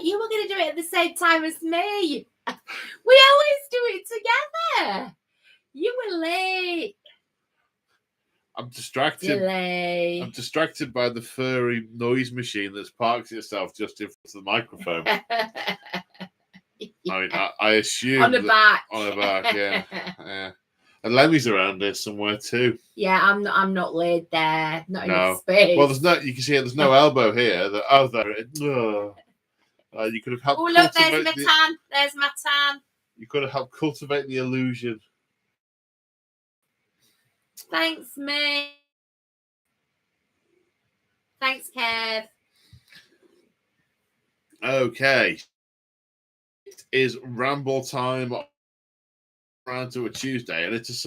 thought you were going to do it at the same time as me. We always do it together. You were late. I'm distracted. Delay. I'm distracted by the furry noise machine that's parked itself just in front of the microphone. I mean, I assume on the back. On the back, yeah. And Lemmy's around here somewhere too. Yeah, I'm not laid there. Not enough No. space. Well, there's no. You can see it. There's no elbow here. There. You could have helped. Oh look, there's my tan. There's my tan. You could have helped cultivate the illusion. Thanks, mate. Thanks, Kev. Okay. It is ramble time around to a Tuesday, and it's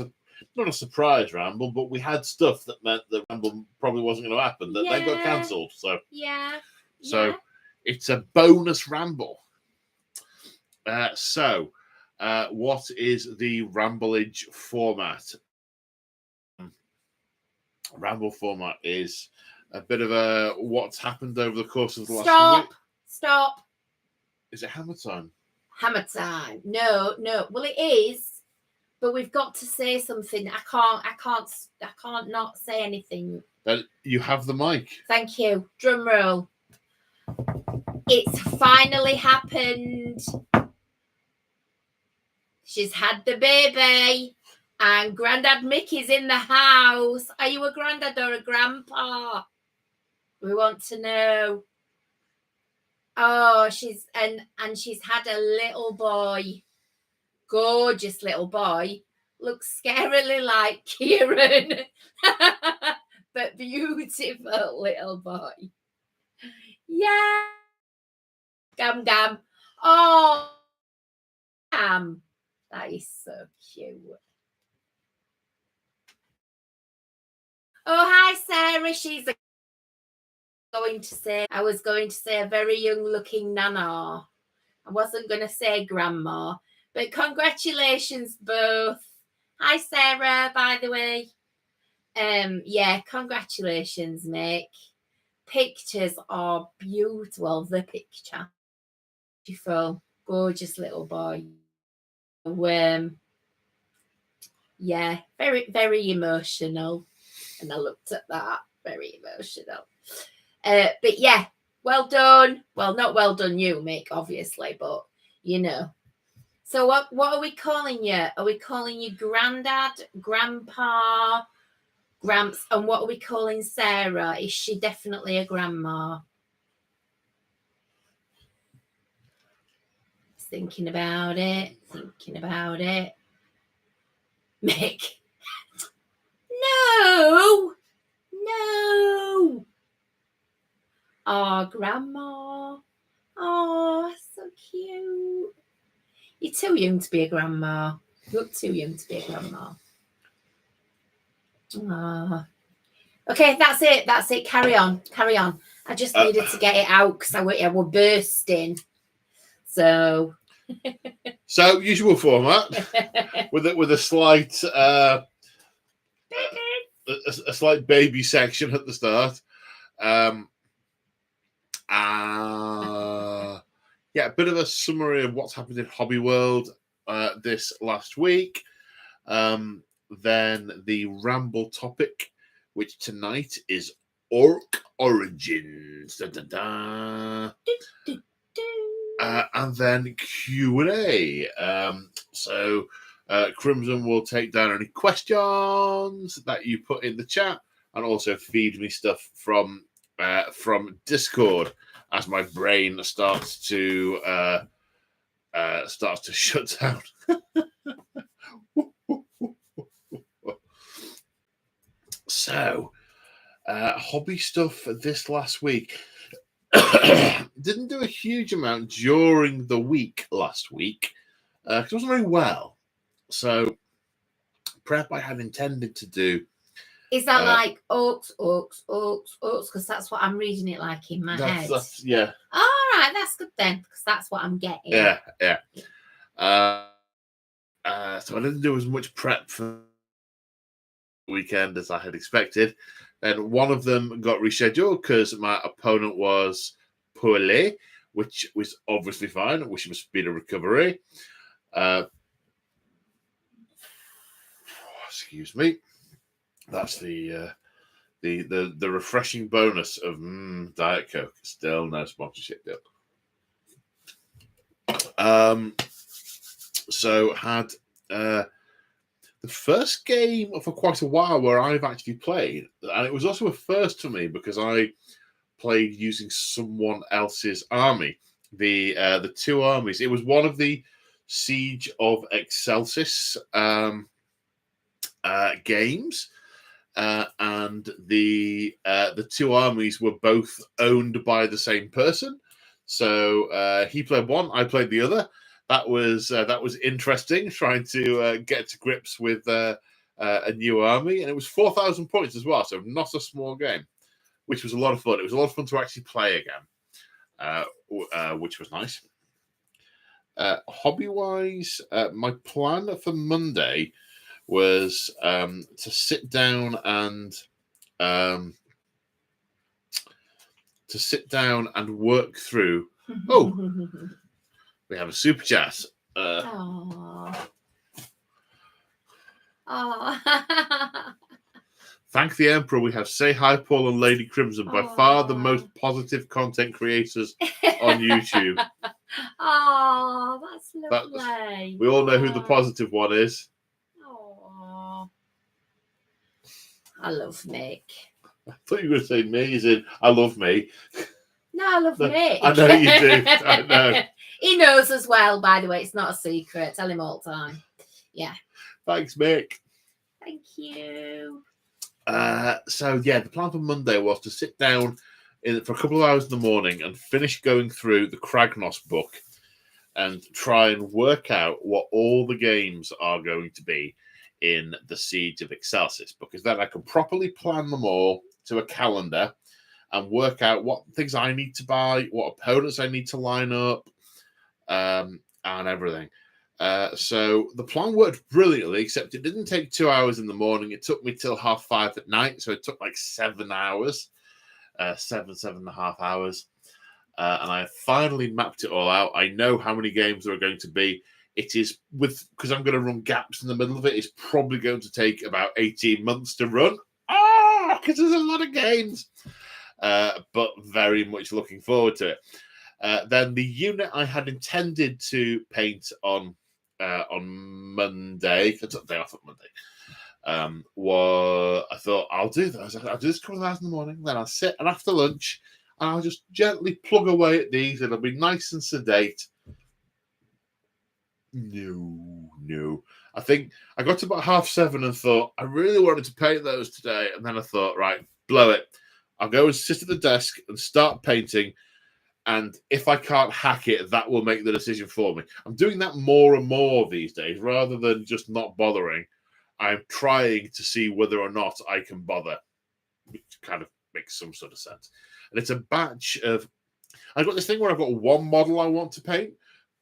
not a surprise ramble, but we had stuff that meant the ramble probably wasn't going to happen, that they got cancelled. So it's a bonus ramble. What is the ramblage format? Ramble format is a bit of a what's happened over the course of the last week. Stop. Is it hammer time? Hammer time. No. Well, it is, but we've got to say something. I can't not say anything. You have the mic. Thank you. Drum roll. It's finally happened. She's had the baby. And Grandad Mickey's in the house. Are you a granddad or a grandpa? We want to know. Oh, she's had a little boy. Gorgeous little boy. Looks scarily like Kieran. But beautiful little boy. Yeah. Gam gam. Oh, Gam. That is so cute. Oh, hi, Sarah. I was going to say a very young-looking nana. I wasn't going to say grandma. But congratulations, both. Hi, Sarah, by the way. Yeah, congratulations, Mick. Pictures are beautiful. The picture. Beautiful. Gorgeous little boy. Yeah, very, very emotional. And I looked at that. Very emotional. But yeah, well done. Well, not well done you, Mick, obviously, but you know. So what are we calling you? Are we calling you Grandad, Grandpa, Gramps? And what are we calling Sarah? Is she definitely a grandma? Thinking about it. Mick. No. Oh, grandma. Oh, so cute. You're too young to be a grandma. You look too young to be a grandma. Oh. Okay, that's it. Carry on. I just needed to get it out because I were bursting. So usual format with a slight a slight baby section at the start. A bit of a summary of what's happened in Hobby World this last week. Then the ramble topic, which tonight is Orc Origins. And then Q&A. Crimson will take down any questions that you put in the chat and also feed me stuff from Discord as my brain starts to shut down. So, hobby stuff this last week. Didn't do a huge amount during the week last week because it wasn't very well. So, prep I had intended to do. Is that like oaks? Because that's what I'm reading it like in my head. Yeah. All right, that's good then, because that's what I'm getting. Yeah. So I didn't do as much prep for the weekend as I had expected. And one of them got rescheduled because my opponent was poorly, which was obviously fine. I wish him a speedy recovery. Excuse me. That's the refreshing bonus of Diet Coke. Still no sponsorship deal. So had the first game for quite a while where I've actually played, and it was also a first for me because I played using someone else's army. The two armies. It was one of the Siege of Excelsis games. And the two armies were both owned by the same person. So he played one, I played the other. That was interesting, trying to get to grips with a new army, and it was 4,000 points as well. So not a small game, which was a lot of fun. It was a lot of fun to actually play again, which was nice. Hobby-wise, my plan for Monday was to sit down and work through. Oh, we have a super chat. Thank the Emperor. We have Say Hi Paul and Lady Crimson, by far the most positive content creators on YouTube. Oh, that's lovely. We all know who the positive one is. I love Mick. I thought you were going to say me, as in I love me. No, I love Mick. I know you do. I know. He knows as well, by the way. It's not a secret. Tell him all the time. Yeah. Thanks, Mick. Thank you. So, yeah, the plan for Monday was to sit down for a couple of hours in the morning and finish going through the Kragnos book and try and work out what all the games are going to be in the Siege of Excelsis, because then I can properly plan them all to a calendar and work out what things I need to buy, what opponents I need to line up, and everything. So the plan worked brilliantly, except it didn't take 2 hours in the morning. It took me till 5:30 at night, so it took like 7 hours, 7.5 hours. And I finally mapped it all out. I know how many games there are going to be. It is because I'm going to run gaps in the middle of it. It's probably going to take about 18 months to run. Because there's a lot of games. But very much looking forward to it. Then the unit I had intended to paint on Monday, I took the day off on Monday. I thought I'll do this. I'll do this a couple of hours in the morning. Then I'll sit, and after lunch, and I'll just gently plug away at these. It'll be nice and sedate. No. I think I got to about 7:30 and thought I really wanted to paint those today, and then I thought, right, blow it. I'll go and sit at the desk and start painting. And if I can't hack it, that will make the decision for me. I'm doing that more and more these days, rather than just not bothering. I'm trying to see whether or not I can bother, which kind of makes some sort of sense. And it's a batch of... I've got this thing where I've got one model I want to paint,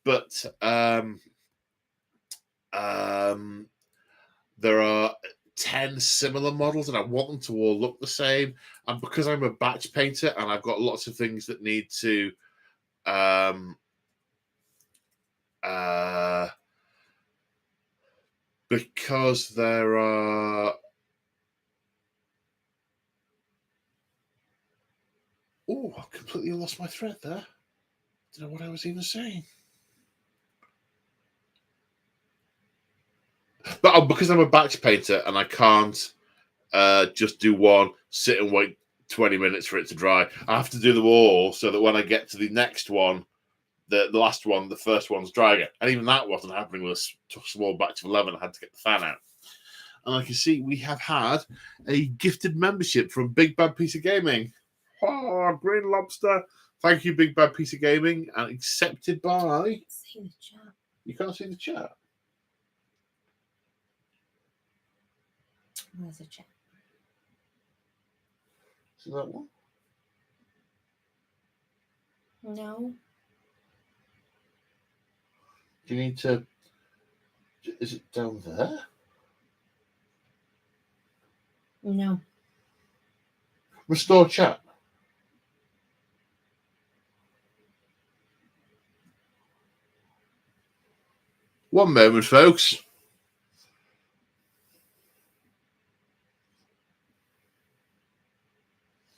but there are 10 similar models and I want them to all look the same. And because I'm a batch painter and I've got lots of things that need to because there are I completely lost my thread there. Don't know what I was even saying. But because I'm a batch painter and I can't just do one, sit and wait 20 minutes for it to dry. I have to do them all so that when I get to the next one, the last one, the first one's dry again. And even that wasn't happening with a small batch of 11. I had to get the fan out. And like you see, we have had a gifted membership from Big Bad Piece of Gaming. Oh, Green Lobster. Thank you, Big Bad Piece of Gaming. And accepted by... See the chat. You can't see the chat. Where's the chat? See that one? No. Do you need to... Is it down there? No. Restore chat. One moment, folks.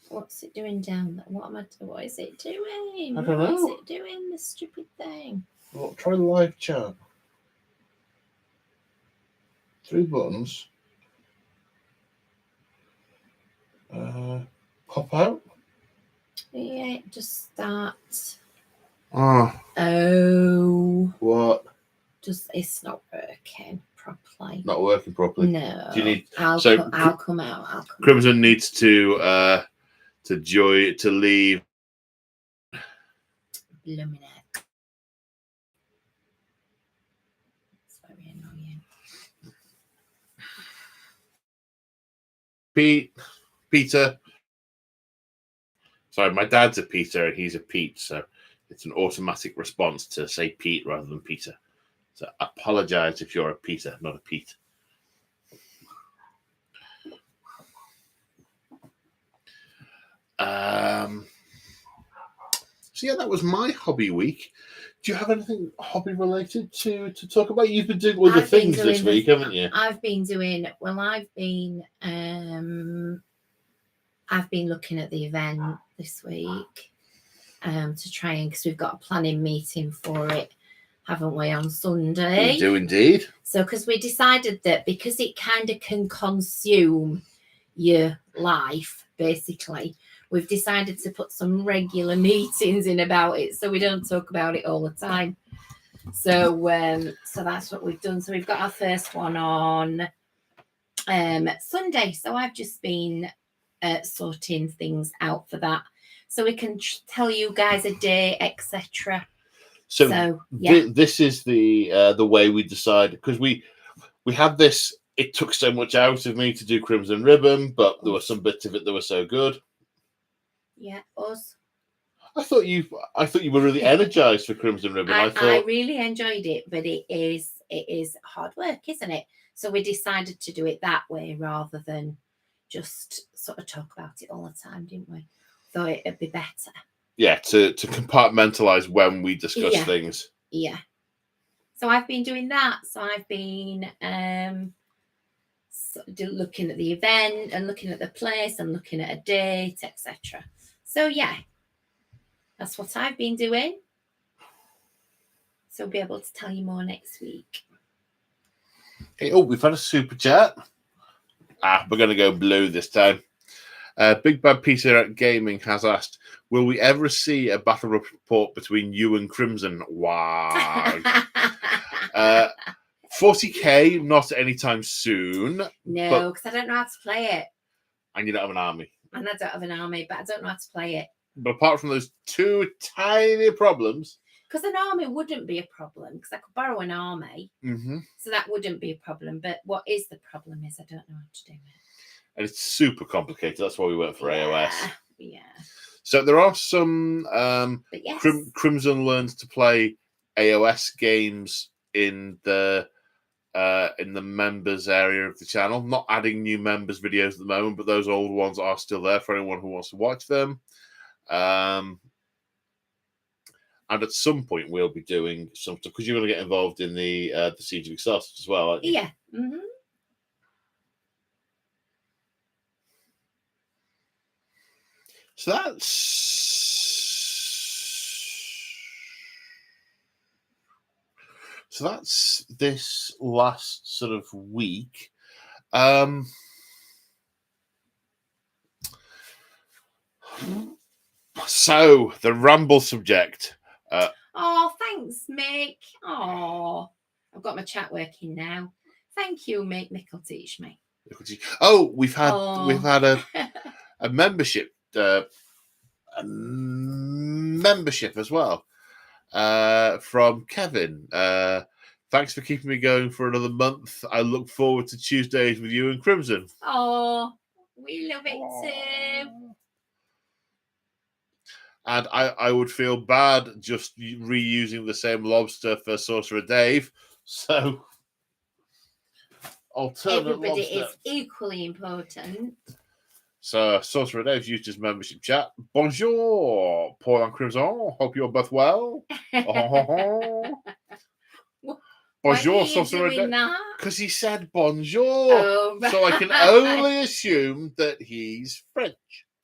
What's it doing down there? What is it doing? I don't know. What's it doing, this stupid thing? Well, try live chat. 3 buttons. Pop out. Yeah, just start. Oh. What? What? It's not working properly. Not working properly. No. Do you need? I'll come out. Crimson needs to leave. Blooming heck. It's very annoying. Peter. Sorry, my dad's a Peter and he's a Pete, so it's an automatic response to say Pete rather than Peter. So apologize if you're a Peter, not a Pete. So yeah, that was my hobby week. Do you have anything hobby related to talk about? You've been doing other things this week, haven't you? I've been looking at the event this week to try and, because we've got a planning meeting for it, haven't we, on Sunday? We do indeed. So because we decided that because it kind of can consume your life, basically, we've decided to put some regular meetings in about it so we don't talk about it all the time. So that's what we've done. So we've got our first one on Sunday. So I've just been sorting things out for that, so we can tell you guys a day, etc. So yeah. This is the way we decided, because we had this. It took so much out of me to do Crimson Ribbon, but there were some bits of it that were so good. Yeah, us. I thought you were really energized for Crimson Ribbon. I really enjoyed it, but it is hard work, isn't it? So we decided to do it that way rather than just sort of talk about it all the time, didn't we? Thought it'd be better. Yeah, to compartmentalize when we discuss things. Yeah. So I've been doing that. So I've been looking at the event and looking at the place and looking at a date, etc. So yeah, that's what I've been doing. So we'll be able to tell you more next week. Okay. Oh, we've had a super chat. We're going to go blue this time. Big Bad Peter at Gaming has asked, will we ever see a battle report between you and Crimson? Why? 40k, not anytime soon. No, because I don't know how to play it. And you don't have an army. And I don't have an army, but I don't know how to play it. But apart from those 2 tiny problems. Because an army wouldn't be a problem, because I could borrow an army. Mm-hmm. So that wouldn't be a problem. But what is the problem is I don't know how to do it. And it's super complicated. That's why we went for AOS. Yeah. So there are some yes. Crimson learns to play AOS games in the members area of the channel. Not adding new members videos at the moment, but those old ones are still there for anyone who wants to watch them. And at some point we'll be doing some stuff, because you're going to get involved in the Siege of Exhaust as well, aren't you? Yeah. Mm-hmm. So that's this last sort of week. So the Ramble subject. Oh, thanks, Mick. Oh, I've got my chat working now. Thank you, Mick. Mick will teach me. Oh, we've had a membership. A membership as well from Kevin. Thanks for keeping me going for another month. I look forward to Tuesdays with you and Crimson. Oh, we love it too. And I would feel bad just reusing the same lobster for Sorcerer Dave. So alternate everybody lobster is equally important. So, Sorcerer Dave's used his membership chat. Bonjour, Paul and Crimson. Hope you're both well. Bonjour, Why are you doing that? because he said bonjour. Oh, So I can right. only assume that he's French.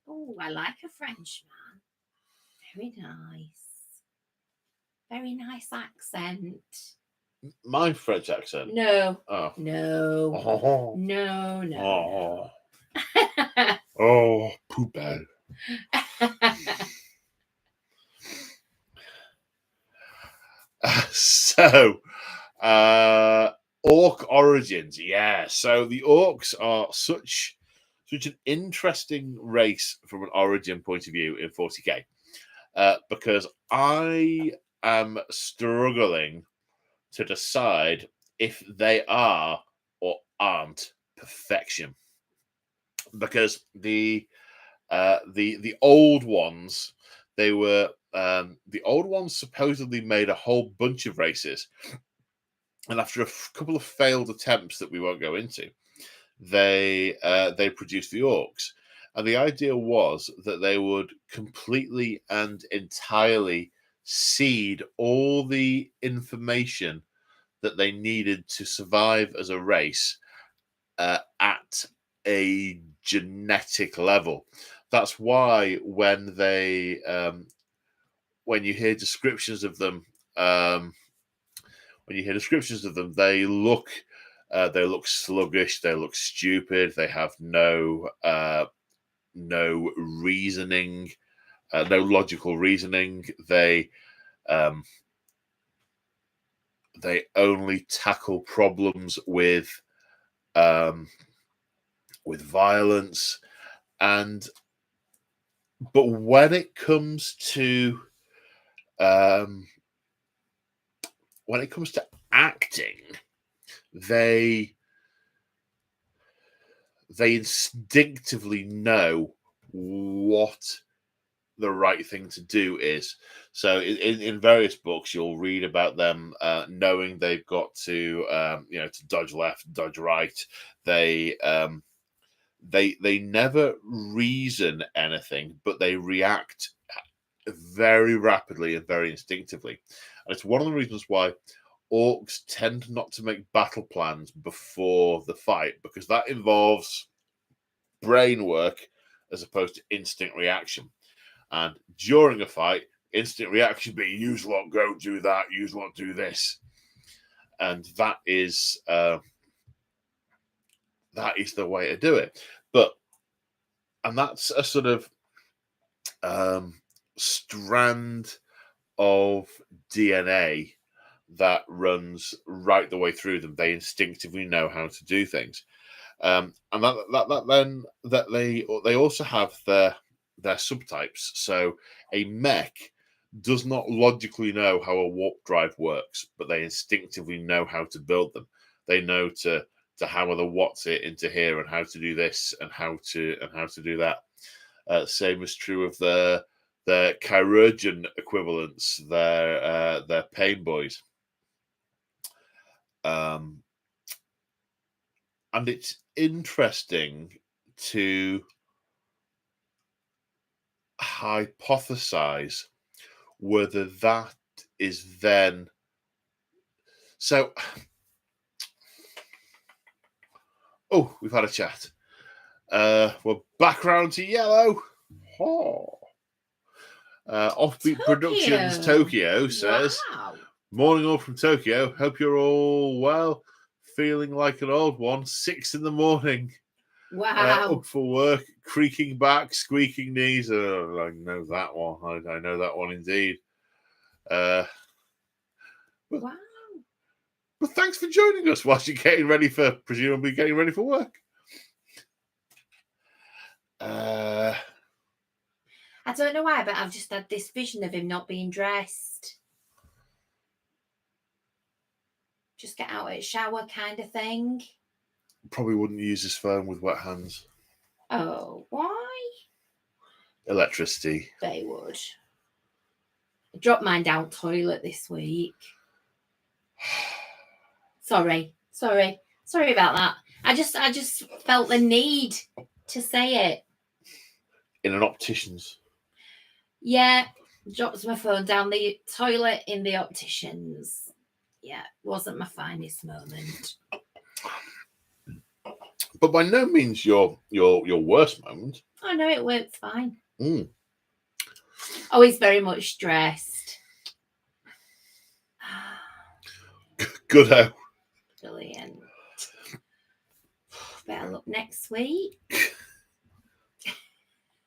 Oh, I like a French man. Very nice. Very nice accent. My French accent. No. Oh. No. Oh. No, no. Oh. Oh, poubelle. So, orc origins. Yeah. So the orcs are such an interesting race from an origin point of view in 40k, because I am struggling to decide if they are or aren't perfection, because the old ones, they were the old ones supposedly made a whole bunch of races, and after a couple of failed attempts that we won't go into, they produced the orcs, and the idea was that they would completely and entirely seed all the information that they needed to survive as a race at a genetic level. That's why when you hear descriptions of them, they look sluggish, they look stupid, they have no reasoning, no logical reasoning. They only tackle problems with violence, but when it comes to acting, they instinctively know what the right thing to do is. So in various books, you'll read about them knowing they've got to to dodge left, dodge right. They never reason anything, but they react very rapidly and very instinctively. And it's one of the reasons why orcs tend not to make battle plans before the fight, because that involves brain work as opposed to instinct reaction. And during a fight, instant reaction be use what, go do that, use what, do this. And that is the way to do it. And that's a sort of strand of DNA that runs right the way through them. They instinctively know how to do things, and they also have their subtypes. So a mech does not logically know how a warp drive works, but they instinctively know how to build them. They know to hammer the what's it into here, and how to do this, and how to do that. Same is true of their chirurgeon equivalents, their pain boys. And it's interesting to hypothesize whether that is then. So, oh, we've had a chat. We're back round to yellow. Oh. Offbeat Productions Tokyo says, wow. Morning all from Tokyo. Hope you're all well. Feeling like an old one. 6 a.m. Wow. Up for work. Creaking back, squeaking knees. I know that one. I know that one indeed. Wow. But thanks for joining us whilst you're presumably getting ready for work. I don't know why, but I've just had this vision of him not being dressed. Just get out of the shower kind of thing. Probably wouldn't use his phone with wet hands. Oh, why? Electricity. They would. I dropped mine down toilet this week. Sorry about that. I just felt the need to say it. In an optician's. Yeah, dropped my phone down the toilet in the optician's. Yeah, wasn't my finest moment. But by no means your worst moment. Oh no, it worked fine. Mm. Always very much stressed. Good out. Brilliant. Better look next week.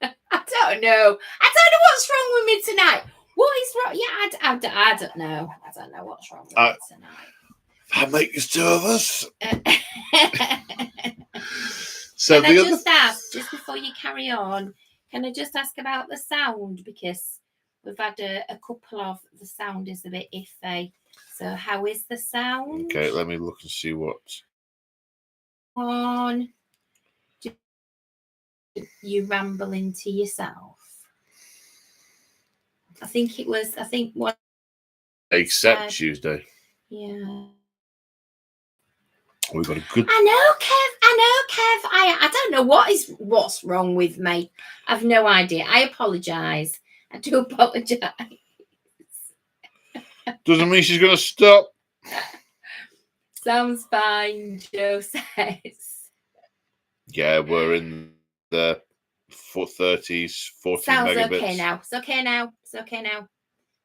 I don't know. I don't know what's wrong with me tonight. What is wrong? Yeah, I don't know. I don't know what's wrong with me tonight. That makes two of us. So can I just ask, just before you carry on, can I just ask about the sound? Because we've had a couple of the sound is a bit iffy. So how is the sound? Okay, let me look and see what. On. You rambling to yourself. I think what. Except Tuesday. Yeah. We've got a good. I know, Kev. I don't know what's wrong with me. I've no idea. I apologise. I do apologise. Doesn't mean she's going to stop. Sounds fine, Joe says. Yeah, we're in the 430s, 14 Sounds megabits. okay now. It's okay now. It's okay now.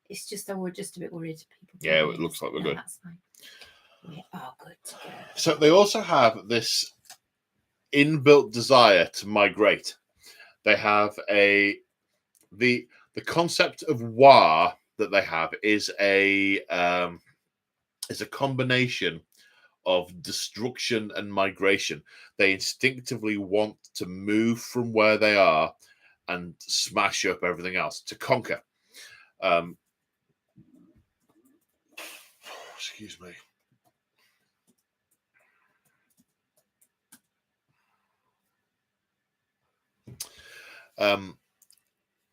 It's just we're just a bit worried. People. Yeah, it looks like we're good. That's fine. We're all good to go. So they also have this inbuilt desire to migrate. They have the concept of war that they have is a combination of destruction and migration. They instinctively want to move from where they are and smash up everything else, to conquer. Excuse me.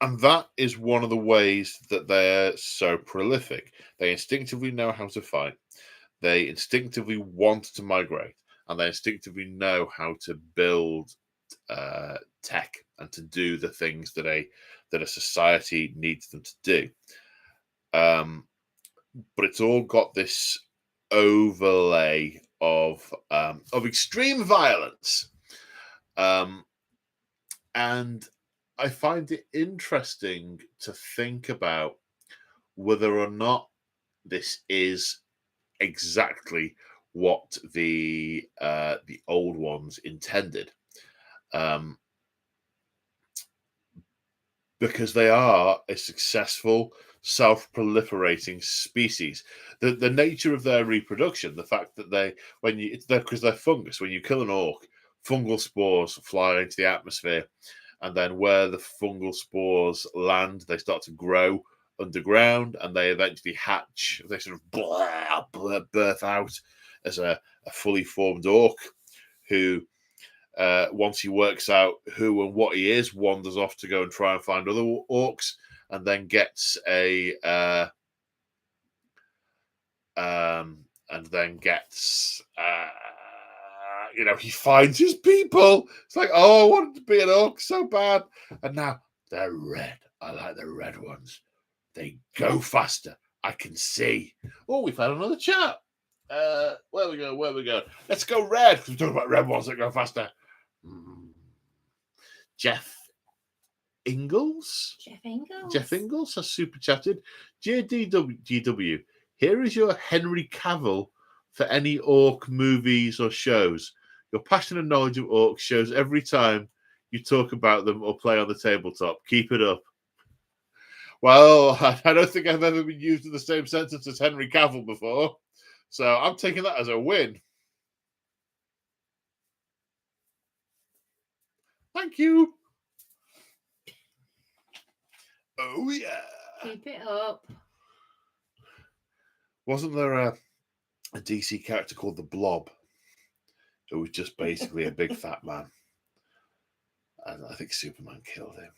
And that is one of the ways that they're so prolific. They instinctively know how to fight. They instinctively want to migrate, and they instinctively know how to build tech and to do the things that a society needs them to do. But it's all got this overlay of extreme violence, and I find it interesting to think about whether or not this is exactly what the old ones intended, because they are a successful, self-proliferating species. The nature of their reproduction, the fact that because they're fungus, when you kill an orc, fungal spores fly into the atmosphere, and then where the fungal spores land, they start to grow underground, and they eventually hatch. They sort of birth out as a fully formed orc, who, once he works out who and what he is, wanders off to go and try and find other orcs, and then gets he finds his people. It's like, oh, I wanted to be an orc so bad. And now they're red. I like the red ones. They go faster. I can see. Oh, we've had another chat. Where we go? Let's go red, because we're talking about red ones that go faster. Jeff Ingalls has super chatted. JDW, here is your Henry Cavill for any orc movies or shows. Your passion and knowledge of orcs shows every time you talk about them or play on the tabletop. Keep it up. Well, I don't think I've ever been used in the same sentence as Henry Cavill before, so I'm taking that as a win. Thank you. Oh, yeah. Keep it up. Wasn't there a DC character called the Blob, who was just basically a big fat man? And I think Superman killed him.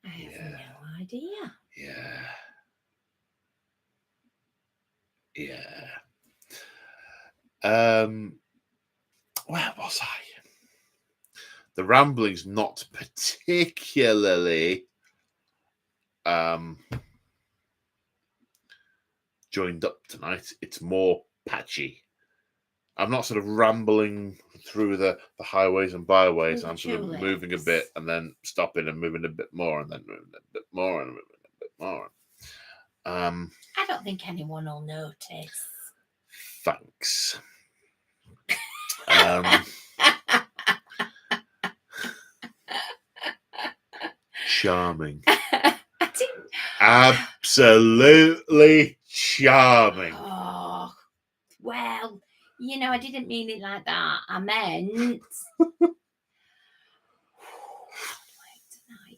I have no idea. Yeah. Where was I? The Ramblings not particularly joined up tonight. It's more patchy. I'm not sort of rambling through the highways and byways. I'm sort of moving a bit and then stopping and moving a bit more and then moving a bit more and moving a bit more. I don't think anyone will notice. Thanks. Charming. Absolutely charming. Oh, well, you know, I didn't mean it like that. I meant. Tonight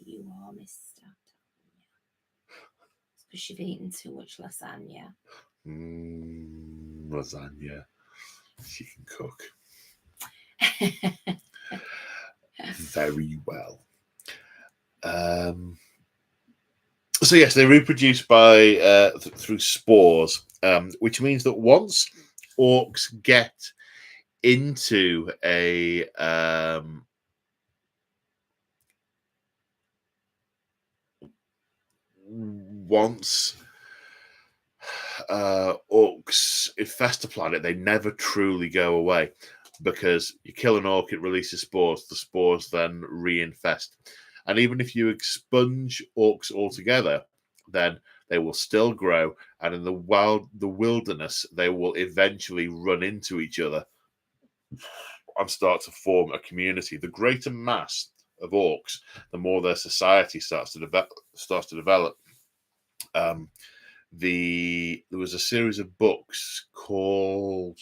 you are, mister. It's because you've eaten too much lasagna. Lasagna. She can cook. Very well. So yes, they reproduce by through spores, which means that once orcs get into a orcs infest a planet, they never truly go away, because you kill an orc, it releases spores. The spores then reinfest. And even if you expunge orcs altogether, then they will still grow, and in the wilderness, they will eventually run into each other and start to form a community. The greater mass of orcs, the more their society starts to develop. There was a series of books called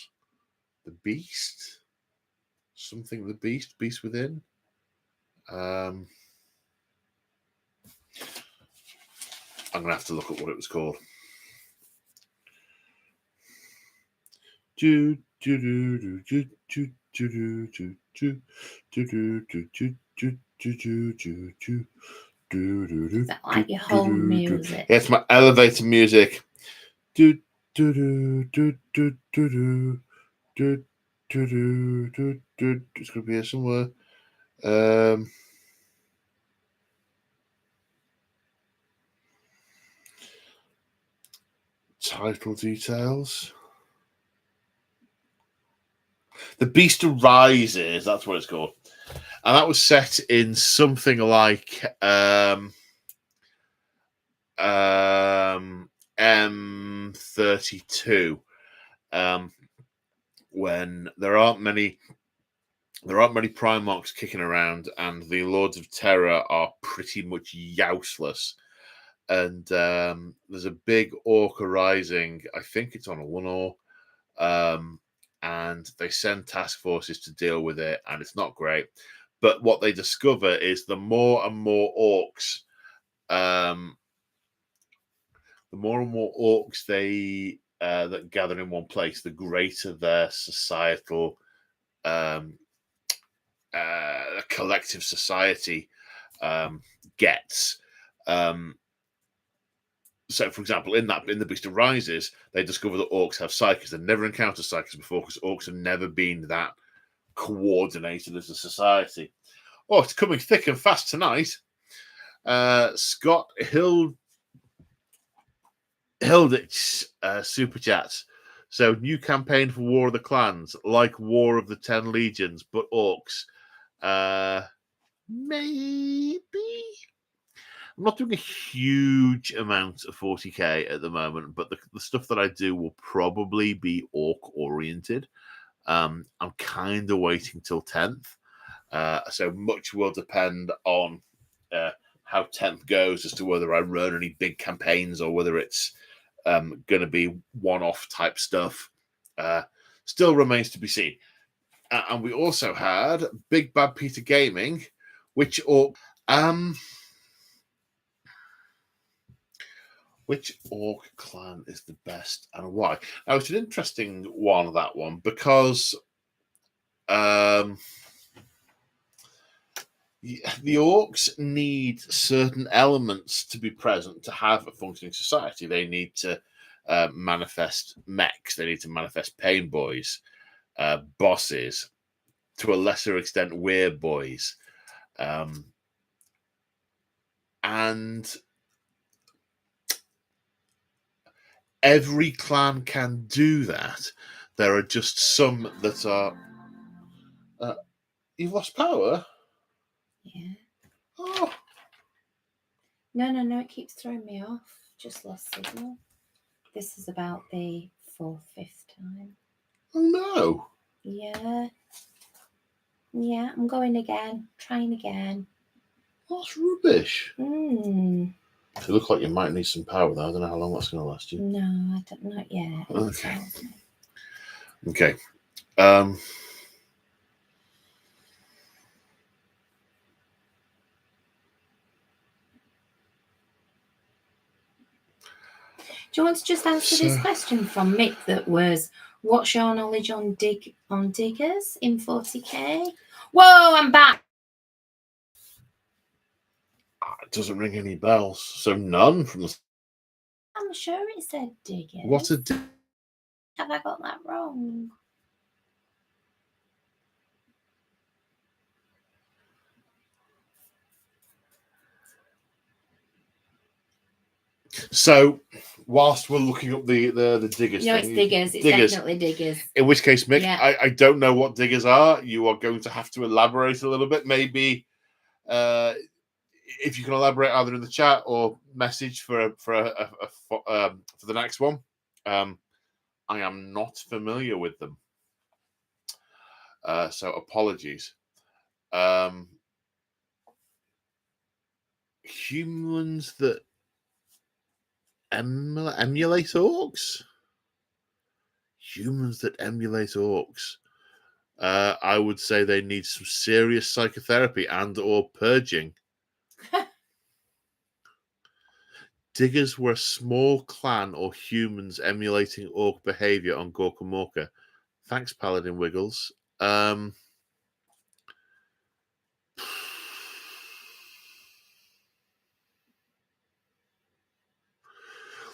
The Beast, something the Beast Within. I'm gonna have to look at what it was called. Is that like your home music? Yeah, it's my elevator music. It's gonna be here somewhere. Title details. The Beast Arises, that's what it's called. And that was set in something like M32, when there aren't many Primarchs kicking around, and the Lords of Terror are pretty much useless. And there's a big orc arising. I think it's on a Lunor, and they send task forces to deal with it, and it's not great. But what they discover is the more and more orcs they that gather in one place, the greater their societal collective society gets. So, for example, in the Beast Arises, they discover that orcs have psychics. They've never encountered psychics before, because orcs have never been that coordinated as a society. Oh, it's coming thick and fast tonight. Scott Hilditch super chats. So, new campaign for War of the Clans, like War of the 10 Legions, but orcs. Maybe. I'm not doing a huge amount of 40k at the moment, but the stuff that I do will probably be orc oriented. I'm kind of waiting till 10th. So much will depend on how 10th goes as to whether I run any big campaigns or whether it's going to be one-off type stuff. Still remains to be seen. And we also had Big Bad Peter Gaming, which orc clan is the best and why? Now, it's an interesting one, that one, because the orcs need certain elements to be present to have a functioning society. They need to manifest mechs. They need to manifest pain boys, bosses, to a lesser extent, weird boys. And every clan can do that. There are just some that are. You've lost power? Yeah. Oh. No, it keeps throwing me off. Just lost signal. This is about the 4th, 5th time. Oh no. Yeah. Yeah, I'm going again. Trying again. That's rubbish. Mm. It looks like you might need some power though. I don't know how long that's going to last you. No, I don't know yet. Okay. Me. Okay. Do you want to just answer this question from Mick that was, what's your knowledge on diggers in 40k? Whoa, I'm back. It doesn't ring any bells. So none from the... I'm sure it said diggers. What a... Have I got that wrong? So, whilst we're looking up the diggers No, thing, it's diggers. It's definitely diggers. In which case, Mick, Yeah. I don't know what diggers are. You are going to have to elaborate a little bit. Maybe if you can elaborate either in the chat or message for the next one. I am not familiar with them. So apologies. Humans that emulate orcs? Humans that emulate orcs. I would say they need some serious psychotherapy and or purging. Diggers were a small clan or humans emulating orc behavior on Gorka Morka. Thanks, Paladin Wiggles.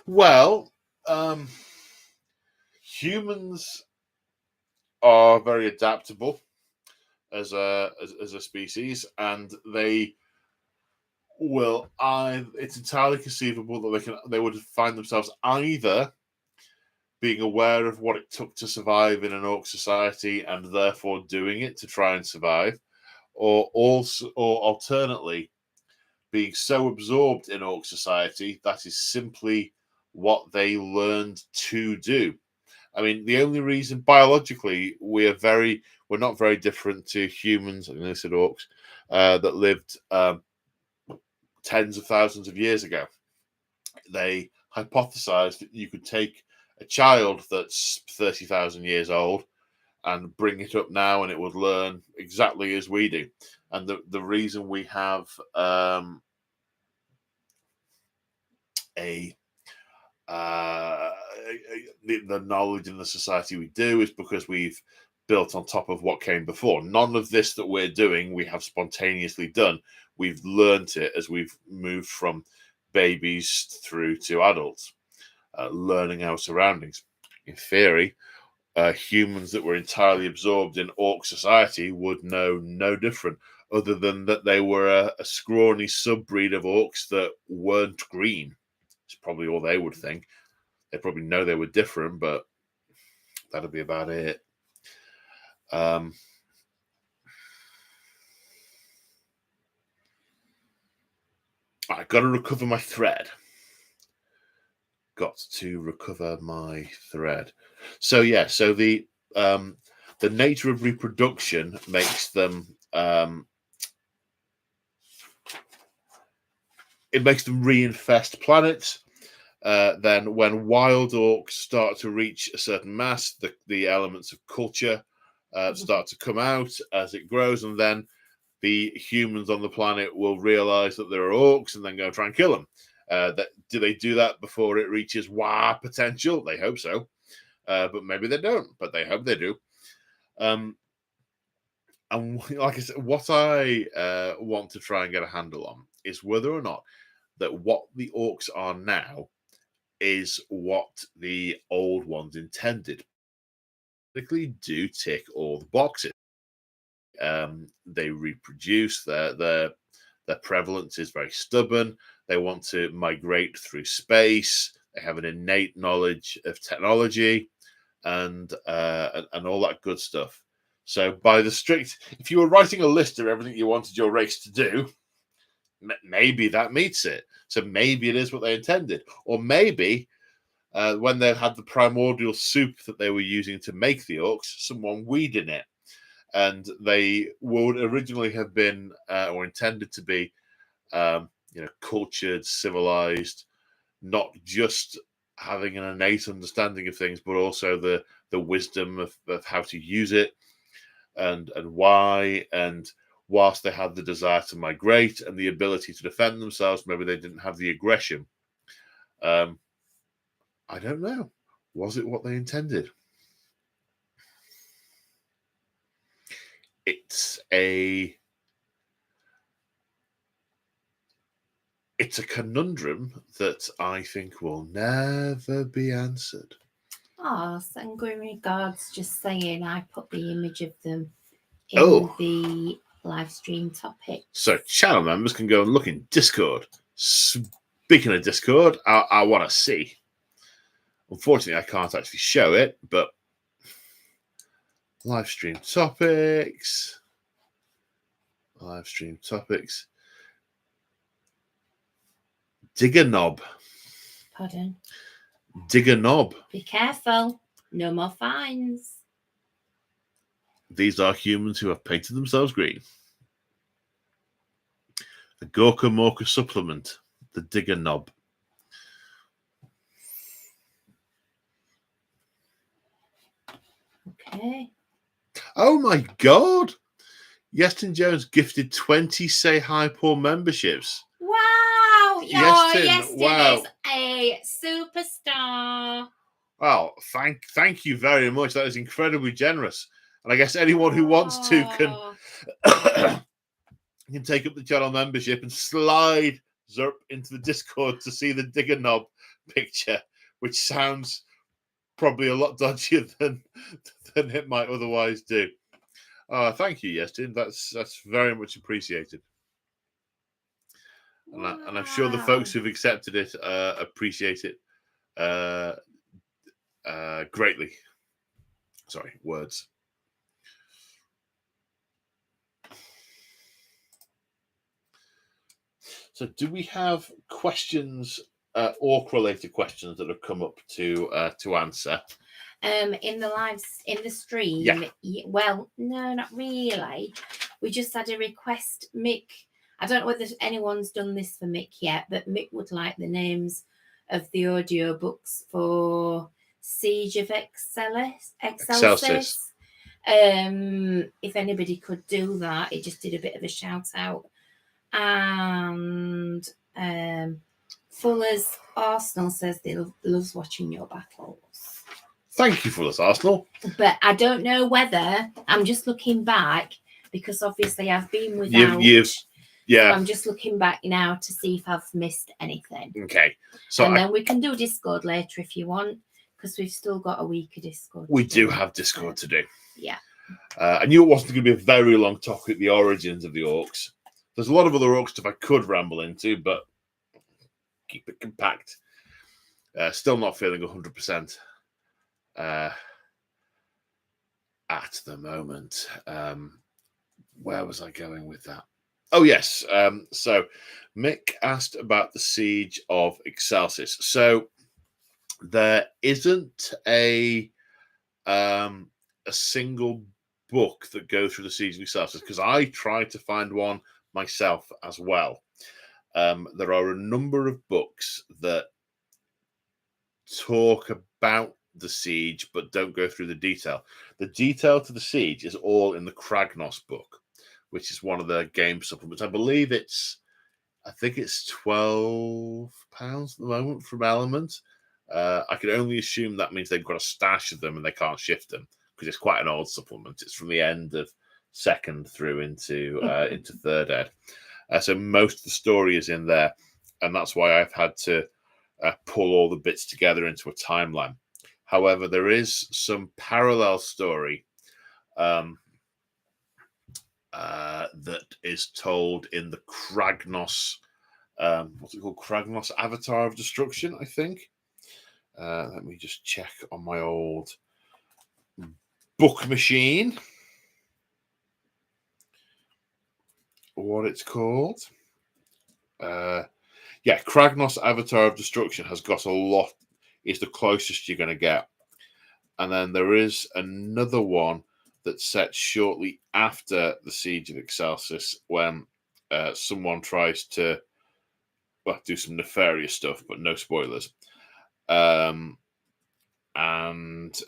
Well, humans are very adaptable as a species, and they will. It's entirely conceivable that they would find themselves either being aware of what it took to survive in an orc society and therefore doing it to try and survive, or alternately being so absorbed in orc society that is simply what they learned to do. I mean, the only reason biologically we're not very different to humans, I mean, I said orcs, that lived tens of thousands of years ago. They hypothesized that you could take a child that's 30,000 years old and bring it up now and it would learn exactly as we do. And the reason we have the knowledge in the society we do is because we've built on top of what came before. None of this that we're doing we have spontaneously done. We've learned it as we've moved from babies through to adults, learning our surroundings. In theory, humans that were entirely absorbed in orc society would know no different, other than that they were a scrawny subbreed of orcs that weren't green. It's probably all they would think. They probably know they were different, but that'd be about it. I got to recover my thread. So yeah, so the nature of reproduction makes them it makes them reinfest planets. Then when wild orcs start to reach a certain mass, the elements of culture start to come out as it grows, and then the humans on the planet will realize that there are orcs and then go try and kill them. Do they do that before it reaches potential? They hope so. But maybe they don't, but they hope they do. And like I said, what I want to try and get a handle on is whether or not that what the orcs are now is what the old ones intended. They do tick all the boxes. They reproduce. Their prevalence is very stubborn. They want to migrate through space. They have an innate knowledge of technology and all that good stuff. So by the strict, if you were writing a list of everything you wanted your race to do, maybe that meets it. So maybe it is what they intended. Or maybe when they had the primordial soup that they were using to make the orcs, someone weed in it. And they would originally have been or intended to be, cultured, civilized, not just having an innate understanding of things, but also the wisdom of how to use it and why. And whilst they had the desire to migrate and the ability to defend themselves, maybe they didn't have the aggression. I don't know. Was it what they intended? It's a conundrum that I think will never be answered. Oh, Sanguine Regards just saying I put the image of them in the live stream topic. So channel members can go and look in Discord. Speaking of Discord, I want to see. Unfortunately, I can't actually show it, but live stream topics. Digger knob. Pardon? Digger knob. Be careful. No more fines. These are humans who have painted themselves green. The Gorka Morka supplement. The Digger knob. Okay. Oh my God! Yeston Jones gifted 20 Say Hi Paul memberships. Wow! Yeston wow. is a superstar. Well, thank you very much. That is incredibly generous. And I guess anyone who wants to can take up the channel membership and slide Zerp into the Discord to see the Digger knob picture, which sounds probably a lot dodgier than it might otherwise do. Thank you, Yestin. That's very much appreciated. Wow. And I'm sure the folks who've accepted it appreciate it greatly. Sorry, words. So do we have questions, orc-related questions that have come up to answer? In the stream? Yeah. Well, no, not really. We just had a request. Mick, I don't know whether anyone's done this for Mick yet, but Mick would like the names of the audio books for Siege of Excelsis. If anybody could do that, it just did a bit of a shout out. And Fuller's Arsenal says they loves watching your battles. Thank you, Fuller's Arsenal. But I don't know whether, I'm just looking back because obviously I've been without. Yeah. So I'm just looking back now to see if I've missed anything. Okay. So then we can do Discord later if you want, because we've still got a week of Discord. We do have Discord to do. Yeah. I knew it wasn't going to be a very long talk at the origins of the orcs. There's a lot of other orc stuff I could ramble into, but keep it compact. Still not feeling 100% at the moment. Where was I going with that? Oh, yes. So Mick asked about the Siege of Excelsis. So there isn't a single book that goes through the Siege of Excelsis, because I tried to find one myself as well. There are a number of books that talk about the siege but don't go through the detail. The detail to the siege is all in the Kragnos book, which is one of the game supplements. I think it's £12 at the moment from Element. I can only assume that means they've got a stash of them and they can't shift them, because it's quite an old supplement. It's from the end of second through into third ed. So most of the story is in there, and that's why I've had to pull all the bits together into a timeline. However, there is some parallel story that is told in the Kragnos, what's it called? Kragnos Avatar of Destruction, I think. Let me just check on my old book machine what it's called. Yeah, Kragnos Avatar of Destruction has got a lot. It's the closest you're going to get. And then there is another one that's set shortly after the Siege of Excelsis when someone tries to do some nefarious stuff, but no spoilers. And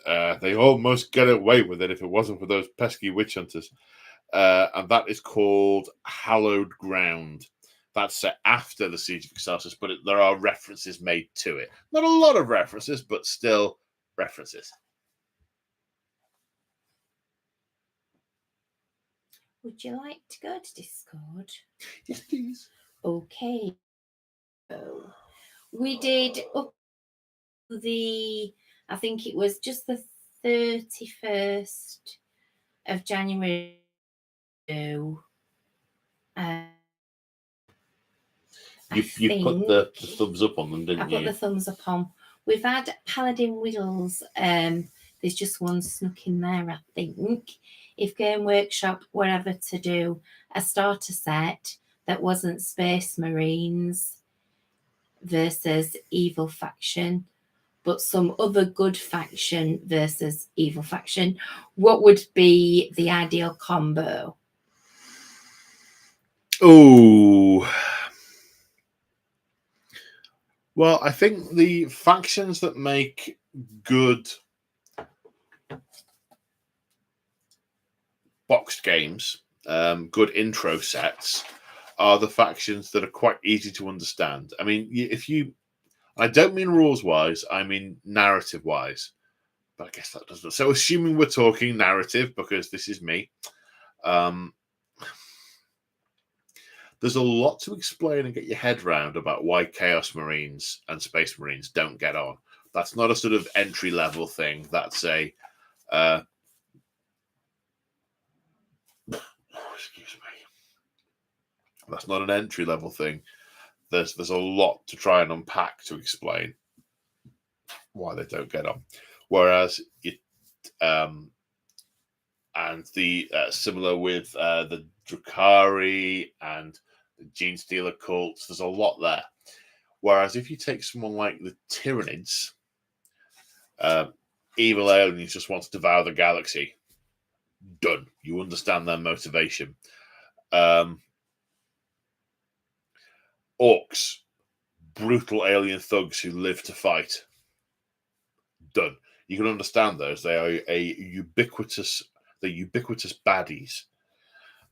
they almost get away with it if it wasn't for those pesky witch hunters. And that is called Hallowed Ground. That's set after the Siege of Excelsis, but there are references made to it. Not a lot of references, but still references. Would you like to go to Discord? Yes, please. Okay. So we did up I think it was just the 31st of January. You put the thumbs up on them, didn't you? I put the thumbs up on. We've had Paladin Whittles. There's just one snuck in there, I think. If Game Workshop were ever to do a starter set that wasn't Space Marines versus Evil Faction, but some other good faction versus Evil Faction, what would be the ideal combo? Oh. Well, I think the factions that make good boxed games, good intro sets, are the factions that are quite easy to understand. I mean, I don't mean rules wise, I mean narrative wise. But I guess that doesn't. So, assuming we're talking narrative, because this is me, there's a lot to explain and get your head around about why Chaos Marines and Space Marines don't get on. That's not a sort of entry level thing. That's a excuse me. That's not an entry level thing. There's a lot to try and unpack to explain why they don't get on. Whereas it and the similar with the Drukhari and the Gene Stealer cults, there's a lot there. Whereas if you take someone like the Tyranids, evil aliens just want to devour the galaxy. Done. You understand their motivation. Orcs, brutal alien thugs who live to fight. Done. You can understand those. They are ubiquitous baddies.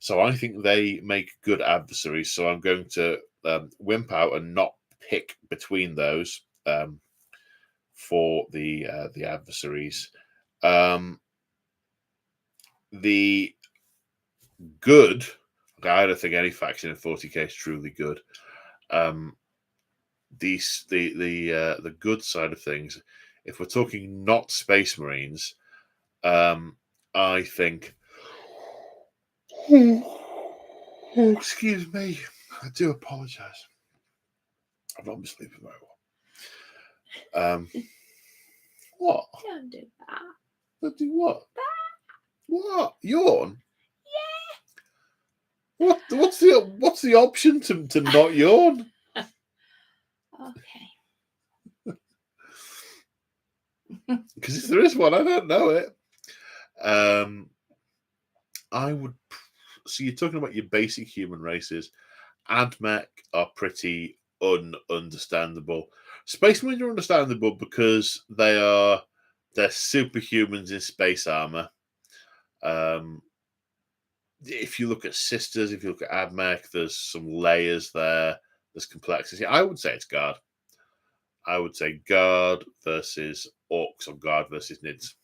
So I think they make good adversaries. So I'm going to wimp out and not pick between those for the adversaries. The good, I don't think any faction in 40k is truly good. The good side of things, if we're talking not Space Marines, I think. Oh, excuse me. I do apologise. I've not been sleeping very well. What? Don't do that. Don't do what? That. What? Yawn? Yeah. What's the option to not yawn? Okay. Because if there is one, I don't know it. I would. So you're talking about your basic human races. Admech are pretty ununderstandable. Space Marines are understandable because they're superhumans in space armor. If you look at Sisters, if you look at Admech, there's some layers there. There's complexity. I would say it's Guard. I would say Guard versus Orcs or Guard versus Nids.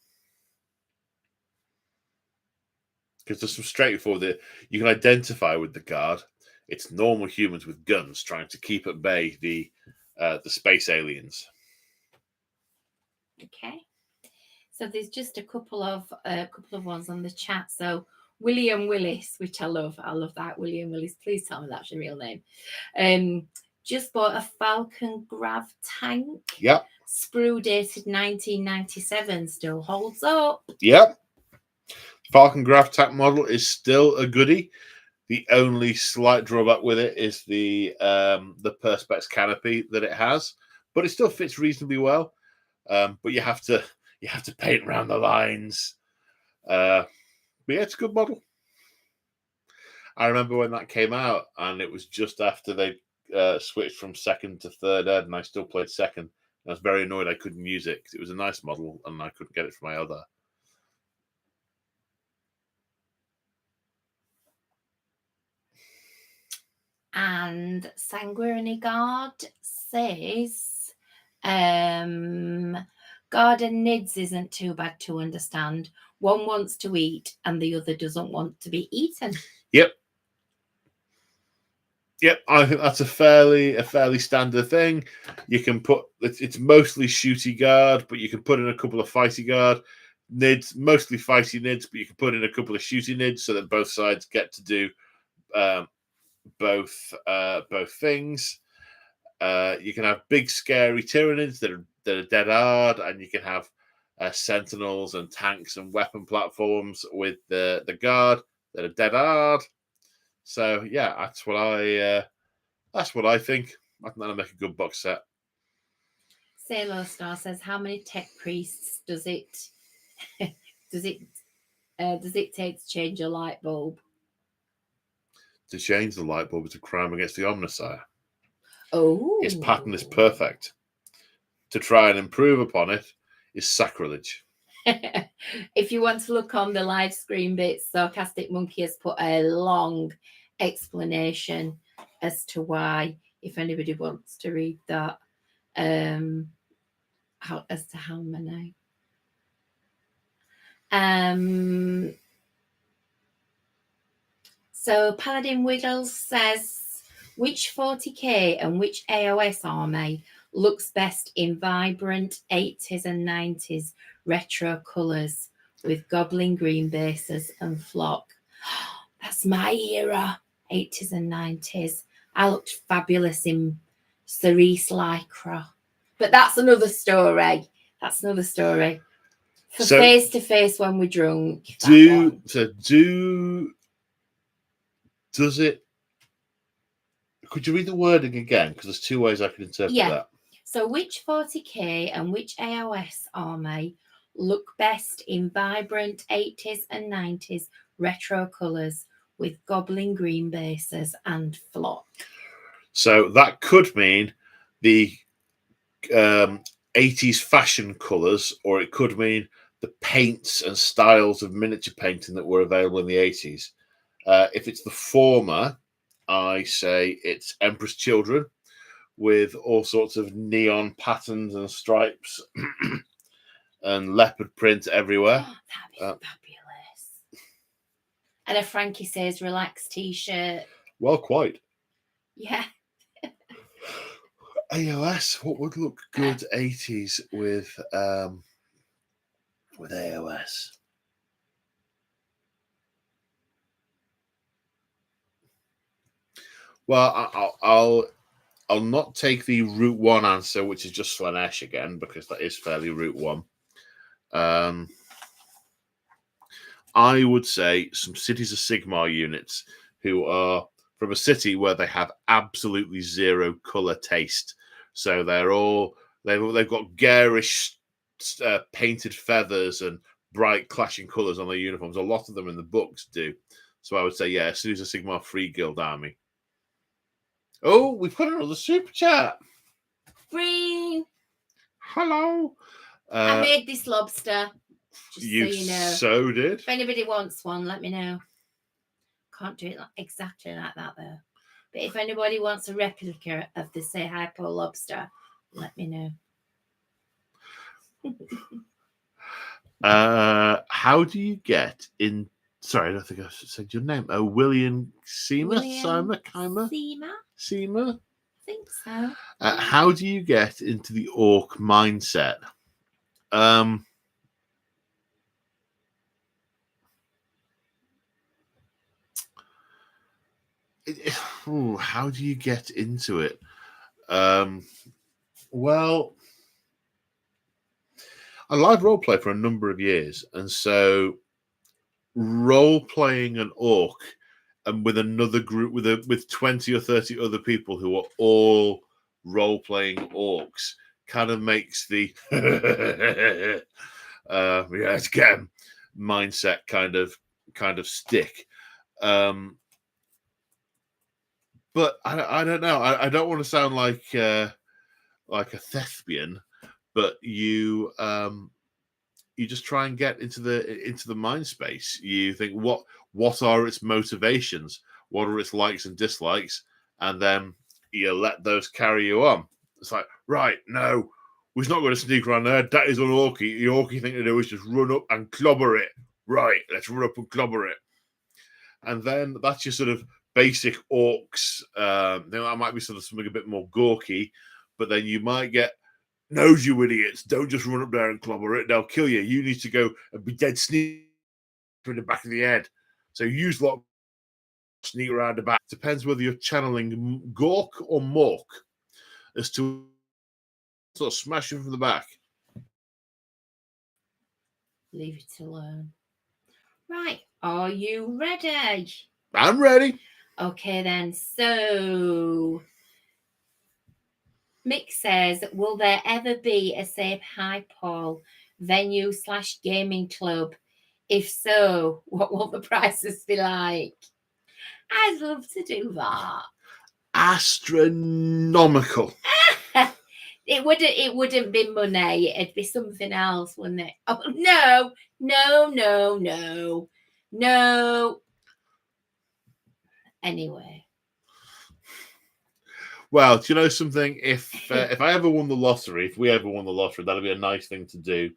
Because there's some straightforward. You can identify with the Guard. It's normal humans with guns trying to keep at bay the space aliens. Okay. So there's just a couple of ones on the chat. So William Willis, which I love that. William Willis, please tell me that's your real name. Just bought a Falcon Grav tank. Yep. Sprue dated 1997. Still holds up. Yep. Falcon Graph Tack model is still a goodie. The only slight drawback with it is the Perspex canopy that it has, but it still fits reasonably well. But you have to paint around the lines. But yeah, it's a good model. I remember when that came out, and it was just after they switched from second to third ed, and I still played second. I was very annoyed I couldn't use it because it was a nice model, and I couldn't get it for my other. And Sanguinary Guard says, Garden Nids isn't too bad to understand. One wants to eat and the other doesn't want to be eaten. Yep. Yep, I think that's a fairly standard thing. You can put it's mostly shooty guard, but you can put in a couple of fighty guard nids, mostly fighty nids, but you can put in a couple of shooty nids so that both sides get to do both things. You can have big scary Tyranids that are dead hard, and you can have sentinels and tanks and weapon platforms with the guard that are dead hard. So yeah, that's what I think. I think that'll make a good box set. Sailor Star says, "How many tech priests does it take to change a light bulb?" To change the light bulb is a crime against the Omnissiah. Oh, Its pattern is perfect. To try and improve upon it is sacrilege. If you want to look on the live screen bits, Sarcastic Monkey has put a long explanation as to why, if anybody wants to read that, as to how many. So Paladin Wiggles says, which 40k and which AOS army looks best in vibrant 80s and 90s retro colours with goblin green bases and flock? That's my era, 80s and 90s. I looked fabulous in cerise lycra. But that's another story. For face to face when we're drunk. Does it? Could you read the wording again? Because there's two ways I can interpret that. So which 40k and which AOS army look best in vibrant 80s and 90s retro colours with goblin green bases and flock? So that could mean the 80s fashion colours, or it could mean the paints and styles of miniature painting that were available in the 80s. If it's the former, I say it's Emperor's Children with all sorts of neon patterns and stripes and leopard print everywhere. Oh, that'd be fabulous. And a Frankie says relaxed t-shirt. Well, quite. Yeah. AOS, what would look good 80s with AOS? Well, I'll not take the Route 1 answer, which is just Slanesh again, because that is fairly Route 1. I would say some Cities of Sigmar units who are from a city where they have absolutely zero color taste. So they've got garish painted feathers and bright clashing colors on their uniforms. A lot of them in the books do. So I would say, yeah, Cities of Sigmar Free Guild Army. Oh, we've got another super chat. Green. Hello. I made this lobster. Just you so you know. So did. If anybody wants one, let me know. Can't do it exactly like that though. But if anybody wants a replica of the Say Hypo lobster, let me know. How do you get in? Sorry, I don't think I said your name. William Seema? Seema? I think so. How do you get into the orc mindset? How do you get into it? Well, I live role play for a number of years, and so role playing an orc and with another group with 20 or 30 other people who are all role playing orcs kind of makes the yes, again mindset kind of stick. But I don't know. I don't want to sound like a thespian, but you just try and get into the mind space. You think what are its motivations, what are its likes and dislikes, and then you let those carry you on. It's like, right, no, we're not going to sneak around there. That is unorky. The orky thing to do is just run up and clobber it. Right, let's run up and clobber it. And then that's your sort of basic orcs. That might be sort of something a bit more gawky, but then you might get, no, you idiots, don't just run up there and clobber it. They'll kill you. You need to go and be dead sneak in the back of the head. So use lot sneak around the back. Depends whether you're channeling Gork or Mork as to sort of smash him from the back. Leave it alone. Right, are you ready? I'm ready. Okay then, so Mick says, will there ever be a Safe High Paul venue / gaming club? If so, what will the prices be like? I'd love to do that. Astronomical. It wouldn't be money. It'd be something else, wouldn't it? Oh, no. Anyway. Well, do you know something? If I ever won the lottery, if we ever won the lottery, that'd be a nice thing to do.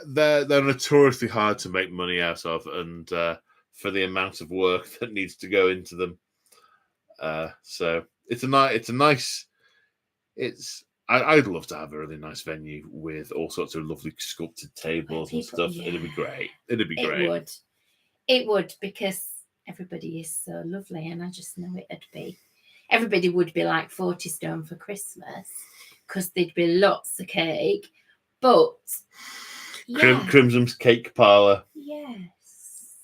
They're notoriously hard to make money out of, and for the amount of work that needs to go into them. So it's a nice. I'd love to have a really nice venue with all sorts of lovely sculpted tables and stuff. Yeah. It'd be great. It would, because everybody is so lovely, and I just know it'd be. Everybody would be like 40 stone for Christmas because there'd be lots of cake, but yeah. Crimson's cake parlour. Yes.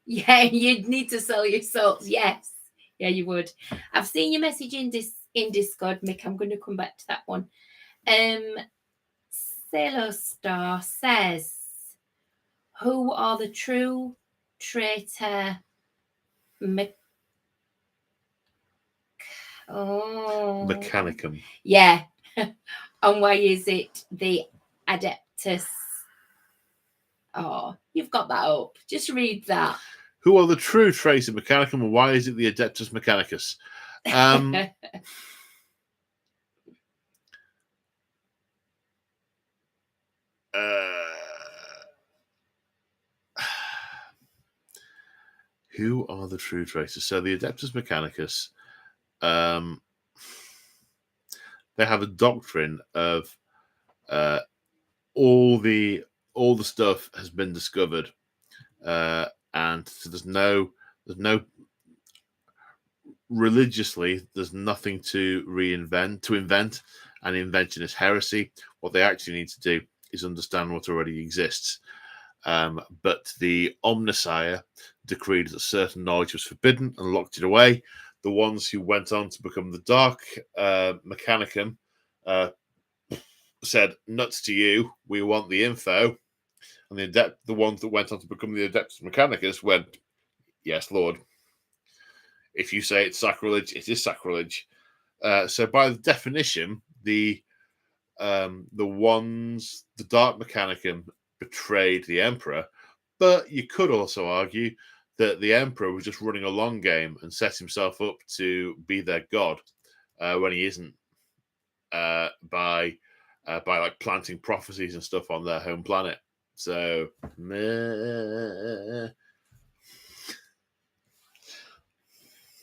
Yeah, you'd need to sell your salts. Yes. Yeah, you would. I've seen your message in Discord, Mick. I'm going to come back to that one. Sailor Star says, who are the true traitor Mechanicum? Yeah. And why is it the Adeptus? Oh, you've got that up. Just read that. Who are the true traitor Mechanicum, and why is it the Adeptus Mechanicus? Who are the true traitors? So the Adeptus Mechanicus, they have a doctrine of all the stuff has been discovered, and so there's no religiously there's nothing to invent, and invention is heresy. What they actually need to do is understand what already exists. But the Omnissiah decreed that certain knowledge was forbidden and locked it away. The ones who went on to become the Dark Mechanicum said, nuts to you, we want the info. And the ones that went on to become the Adeptus Mechanicus went, yes, Lord. If you say it's sacrilege, it is sacrilege. So by the definition, the Dark Mechanicum betrayed the Emperor, but you could also argue that the Emperor was just running a long game and set himself up to be their god when he isn't, by like planting prophecies and stuff on their home planet. So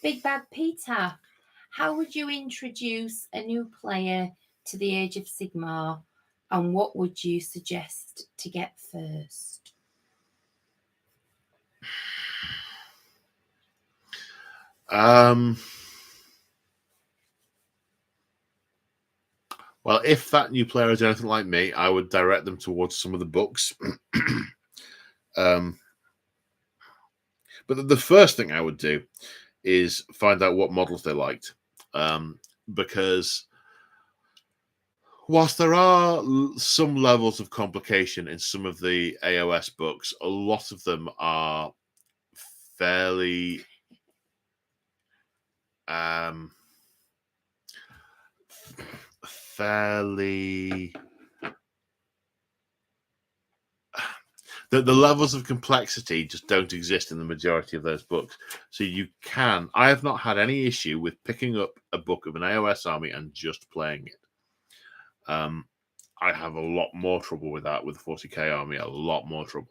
Big Bad Peter, how would you introduce a new player to the Age of Sigmar, and what would you suggest to get first? Well, if that new player is anything like me, I would direct them towards some of the books. But the first thing I would do is find out what models they liked, because whilst there are some levels of complication in some of the AOS books, a lot of them are fairly the levels of complexity just don't exist in the majority of those books. So I have not had any issue with picking up a book of an AOS army and just playing it. I have a lot more trouble with that with the 40k army, a lot more trouble.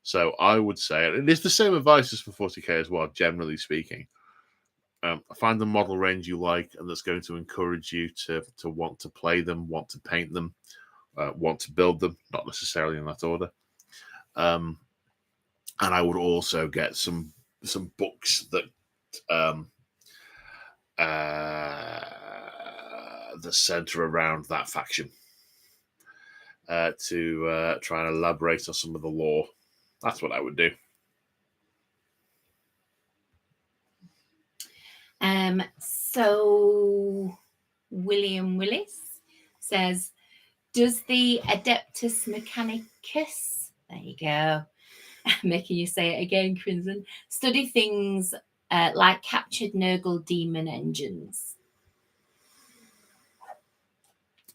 So I would say, and it's the same advice as for 40k as well, generally speaking. Find the model range you like and that's going to encourage you to want to play them, want to paint them, want to build them, not necessarily in that order. And I would also get some books that that center around that faction to try and elaborate on some of the lore. That's what I would do. So William Willis says, does the Adeptus Mechanicus, there you go, making you say it again, Crimson, study things like captured Nurgle demon engines?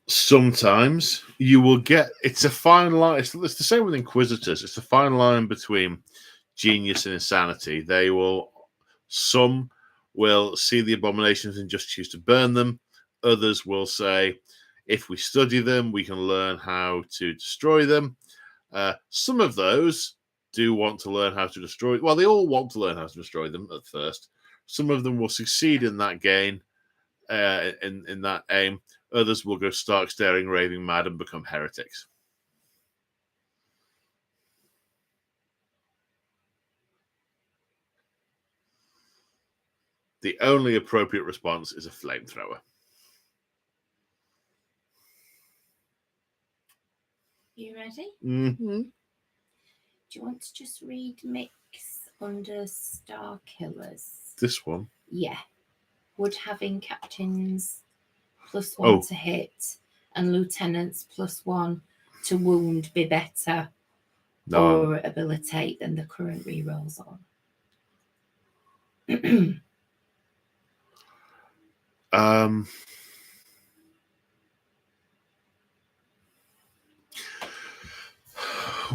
Sometimes you will get, it's a fine line. It's the same with Inquisitors. It's a fine line between genius and insanity. Some will see the abominations and just choose to burn them. Others will say, if we study them, we can learn how to destroy them. Some of those do want to learn how to destroy. Well, they all want to learn how to destroy them at first. Some of them will succeed in that gain, in that aim. Others will go stark staring, raving mad, and become heretics. The only appropriate response is a flamethrower. You ready? Mm-hmm. Do you want to just read Mix under Star Killers? This one? Yeah. Would having captains +1 to hit and lieutenants +1 to wound be better or abilitate than the current rerolls on?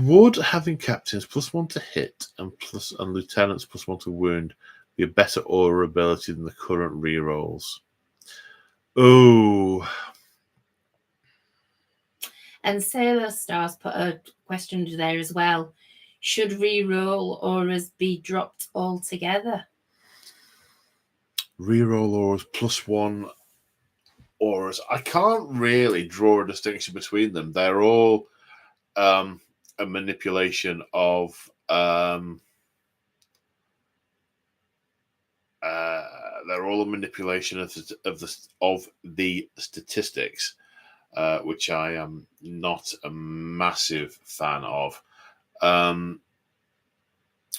Would having captains +1 to hit and lieutenants +1 to wound be a better aura ability than the current rerolls? Oh. And Sailor Stars put a question there as well. Should reroll auras be dropped altogether? Reroll auras +1 auras. I can't really draw a distinction between them. They're all a manipulation of they're all a manipulation of the statistics, which I am not a massive fan of.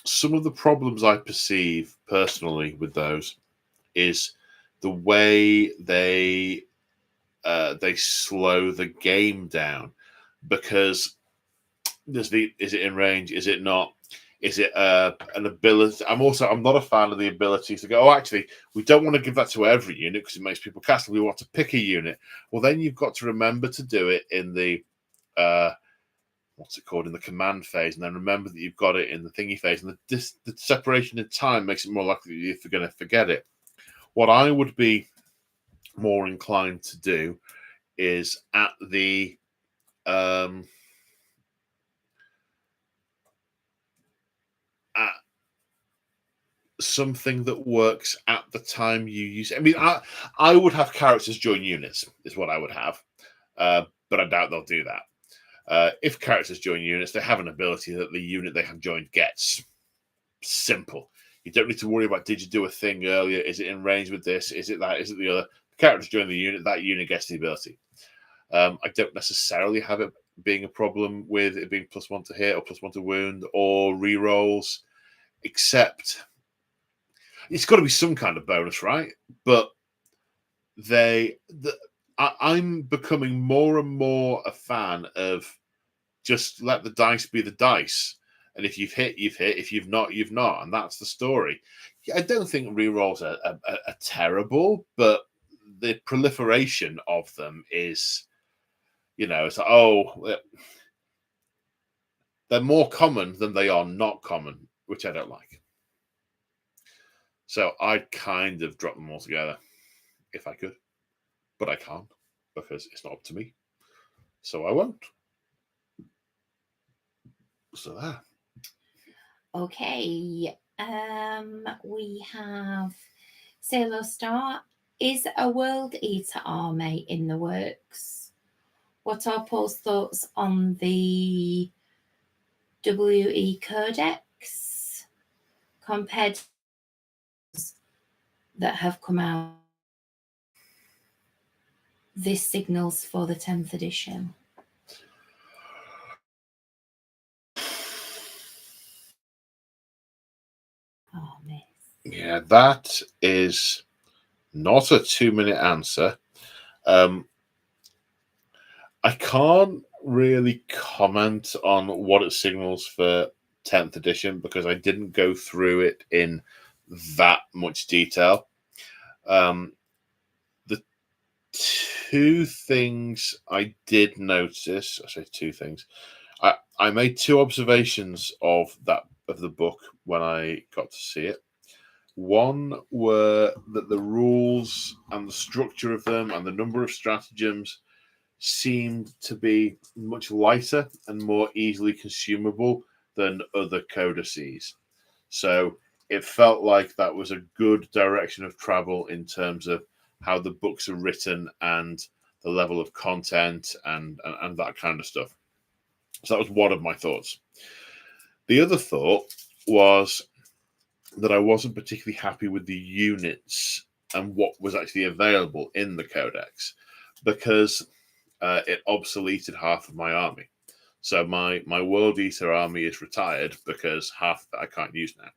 Some of the problems I perceive personally with those is the way they slow the game down, because is it in range? Is it not? Is it an ability? I'm not a fan of the ability to go, oh, actually, we don't want to give that to every unit because it makes people castle. We want to pick a unit. Well, then you've got to remember to do it in the what's it called, in the command phase, and then remember that you've got it in the thingy phase, and the separation in time makes it more likely that you're going to forget it. What I would be more inclined to do is at the at something that works at the time you use it. I mean, I would have characters join units is what I would have, but I doubt they'll do that. If characters join units, they have an ability that the unit they have joined gets. Simple. You don't need to worry about, did you do a thing earlier? Is it in range with this? Is it that? Is it the other? The characters join the unit, that unit gets the ability. I don't necessarily have it being a problem with it being +1 to hit or +1 to wound or rerolls, except it's got to be some kind of bonus, right? But I'm becoming more and more a fan of just let the dice be the dice. And if you've hit, you've hit. If you've not, you've not. And that's the story. I don't think rerolls are terrible, but the proliferation of them is, it's like, they're more common than they are not common, which I don't like. So I'd kind of drop them all together if I could, but I can't because it's not up to me. So I won't. So there. Okay. We have Sailor Star. Is a World Eater army in the works? What are Paul's thoughts on the WE Codex compared to those that have come out? This signals for the 10th edition. Oh, miss. Yeah, that is not a 2-minute answer. I can't really comment on what it signals for 10th edition because I didn't go through it in that much detail. The two things I did notice, I say two things. I made two observations of the book when I got to see it. One were that the rules and the structure of them and the number of stratagems seemed to be much lighter and more easily consumable than other codices. So it felt like that was a good direction of travel in terms of how the books are written and the level of content and that kind of stuff. So that was one of my thoughts. The other thought was that I wasn't particularly happy with the units and what was actually available in the codex because it obsoleted half of my army. So my World Eater army is retired because half that I can't use now.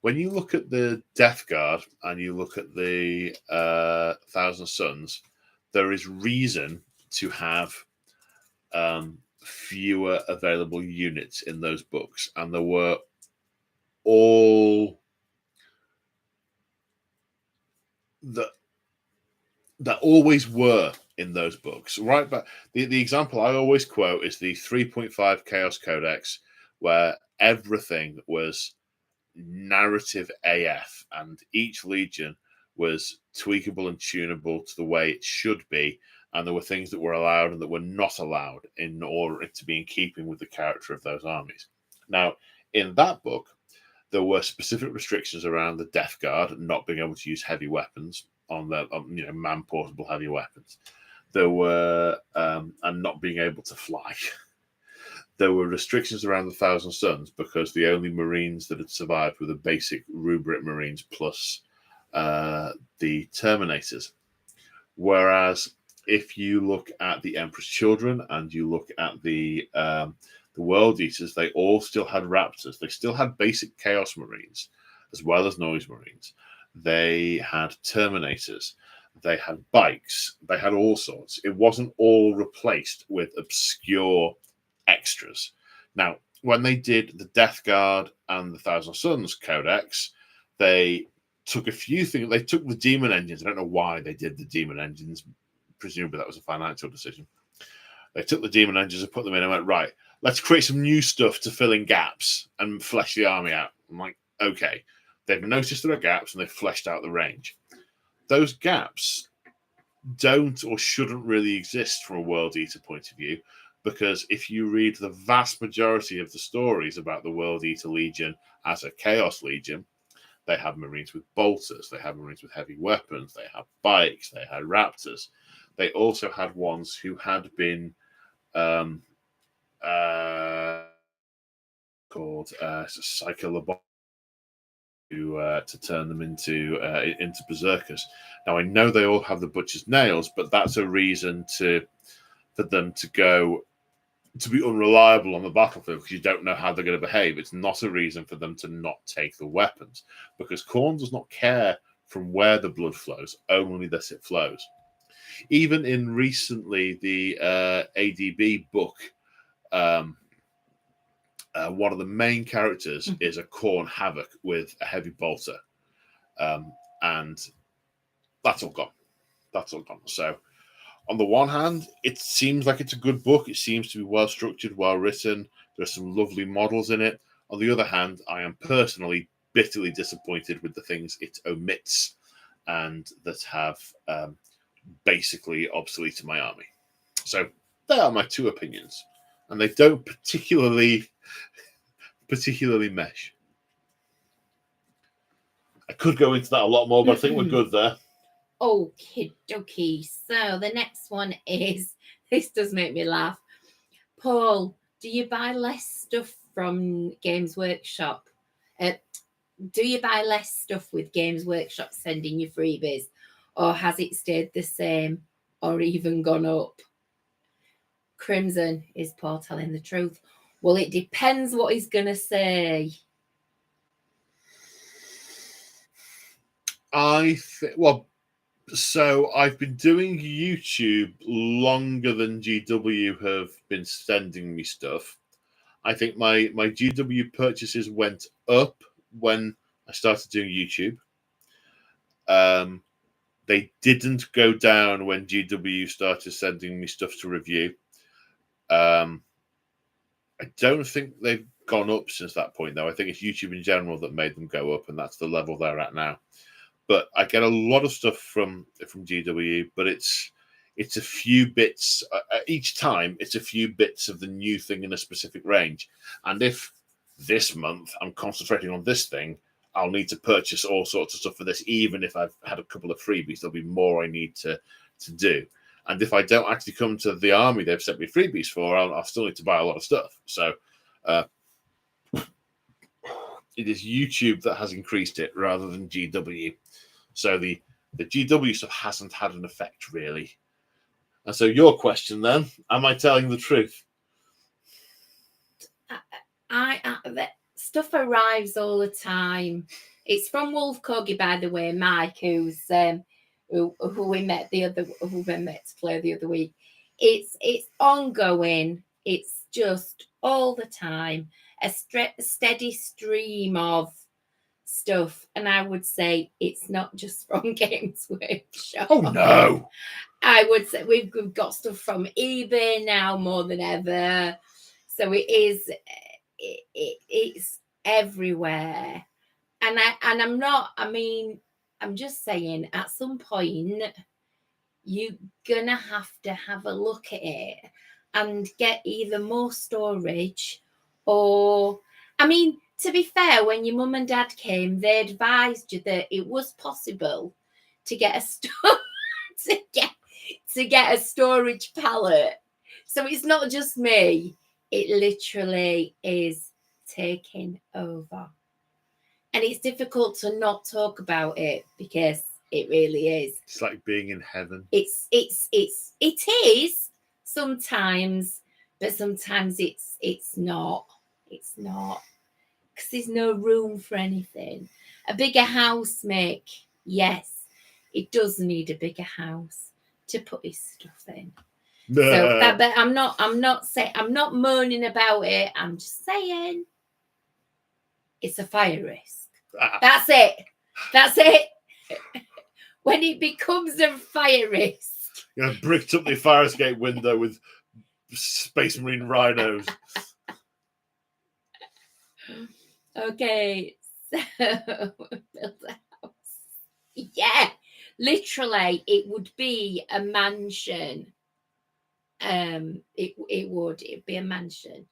When you look at the Death Guard and you look at the Thousand Suns, there is reason to have fewer available units in those books, and there were all that always were in those books, right? But the example I always quote is the 3.5 Chaos Codex, where everything was narrative AF, and each legion was tweakable and tunable to the way it should be, and there were things that were allowed and that were not allowed in order to be in keeping with the character of those armies. Now, in that book, there were specific restrictions around the Death Guard not being able to use heavy weapons on their man-portable heavy weapons. There were and not being able to fly. There were restrictions around the Thousand Suns because the only Marines that had survived were the basic Rubric Marines plus the Terminators. Whereas if you look at the Emperor's Children and you look at the World Eaters, they all still had Raptors. They still had basic Chaos Marines as well as Noise Marines. They had Terminators. They had bikes. They had all sorts. It wasn't all replaced with obscure extras. Now, when they did the Death Guard and the Thousand Suns Codex, they took a few things. They took the demon engines. I don't know why they did the demon engines. Presumably that was a financial decision. They took the demon engines and put them in and went, right, let's create some new stuff to fill in gaps and flesh the army out. I'm like, okay. They've noticed there are gaps and they've fleshed out the range. Those gaps don't or shouldn't really exist from a World Eater point of view, because if you read the vast majority of the stories about the World Eater Legion as a Chaos Legion, they have Marines with bolters, they have Marines with heavy weapons, they have bikes, they had Raptors. They also had ones who had been called Psycholobots to turn them into berserkers. Now I know they all have the butcher's nails, but that's a reason for them to go to be unreliable on the battlefield because you don't know how they're going to behave. It's not a reason for them to not take the weapons because Khorne does not care from where the blood flows, only that it flows. Even in recently the ADB book, one of the main characters is a Khorne Havoc with a heavy bolter, and that's all gone. That's all gone. So, on the one hand, it seems like it's a good book. It seems to be well structured, well written. There's some lovely models in it. On the other hand, I am personally bitterly disappointed with the things it omits and that have basically obsoleted my army. So, they are my two opinions, and they don't particularly mesh. I could go into that a lot more, but I think we're good there. Okie dokie. So the next one is, this does make me laugh. Paul, do you buy less stuff from Games Workshop? Do you buy less stuff with Games Workshop sending you freebies? Or has it stayed the same or even gone up? Crimson, is Paul telling the truth? Well, it depends what he's going to say. So I've been doing YouTube longer than GW have been sending me stuff. I think my GW purchases went up when I started doing YouTube. They didn't go down when GW started sending me stuff to review. I don't think they've gone up since that point, though. I think it's YouTube in general that made them go up, and that's the level they're at now. But I get a lot of stuff from GW, but it's a few bits each time. It's a few bits of the new thing in a specific range, and if this month I'm concentrating on this thing, I'll need to purchase all sorts of stuff for this. Even if I've had a couple of freebies, there'll be more I need to do. And if I don't actually come to the army they've sent me freebies for, I'll still need to buy a lot of stuff. So it is YouTube that has increased it rather than GW. So the GW stuff hasn't had an effect, really. And so your question then, am I telling the truth? The stuff arrives all the time. It's from Wolf Corgi, by the way, Mike, who we met to play the other week. It's ongoing. It's just all the time a steady stream of stuff, and I would say it's not just from Games Workshop. Oh no! I would say we've got stuff from eBay now more than ever, so it is. It's everywhere, and I'm not. I mean, I'm just saying. At some point, you're gonna have to have a look at it and get either more storage, or, I mean, to be fair, when your mum and dad came, they advised you that it was possible to get a storage pallet. So it's not just me. It literally is taking over. And it's difficult to not talk about it because it really is. It's like being in heaven. It is sometimes, but sometimes it's not. It's not. Because there's no room for anything. A bigger house, Mick. Yes, it does need a bigger house to put his stuff in. So that, but I'm not moaning about it. I'm just saying it's a fire risk. That's it. When it becomes a fire risk, you're gonna bricked up the fire escape window with Space Marine rhinos. Okay, so build a house. Yeah, literally, it would be a mansion. It'd be a mansion.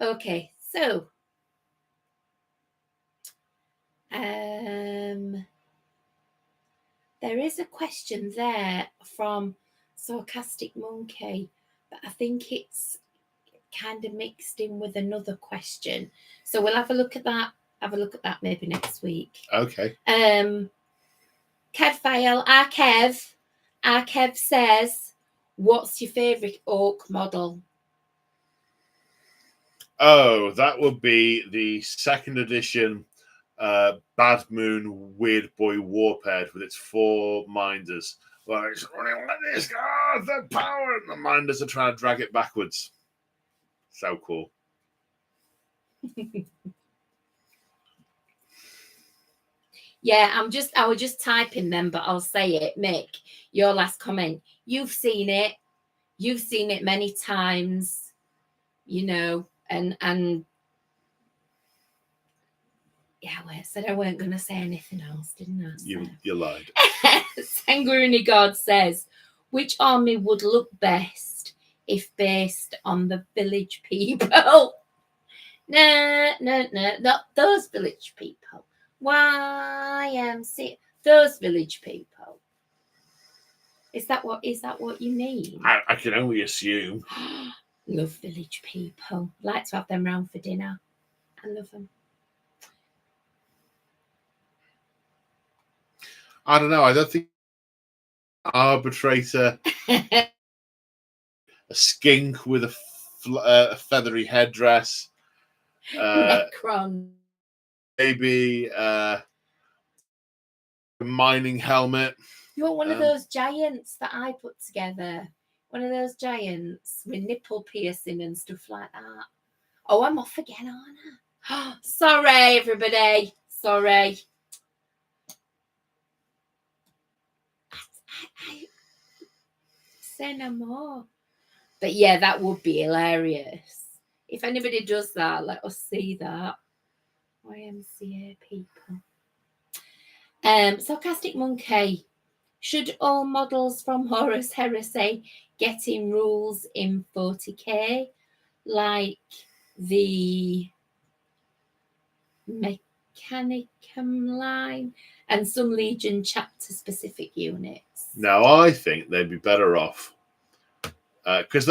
Okay, so there is a question there from Sarcastic Monkey, but I think it's kind of mixed in with another question. So we'll have a look at that. Have a look at that maybe next week. Okay. Kevfile, our Kev says, what's your favourite orc model? Oh, that would be the second edition Bad Moon Weird Boy Warped with its 4 minders. Well, it's running like this. The power! And the minders are trying to drag it backwards. So cool. Yeah, I was just typing them, but I'll say it. Mick, your last comment. You've seen it. You've seen it many times, you know, and yeah, I said I weren't going to say anything else, didn't I? So. You lied. Sanguini God says, which army would look best if based on the village people? No, not those village people. YMC, those village people. Is that what you mean? I can only assume. Love village people. Like to have them round for dinner. I love them. I don't know. I don't think arbitrator, a skink with a feathery headdress, Necron. Maybe a mining helmet. You want one of those giants that I put together? One of those giants with nipple piercing and stuff like that. Oh, I'm off again, aren't I? Sorry, everybody. Sorry. I say no more. But yeah, that would be hilarious. If anybody does that, let us see that. YMCA people. Sarcastic Monkey. Should all models from Horus Heresy get in rules in 40k, like the Mechanicum line and some Legion chapter-specific units? No, I think they'd be better off because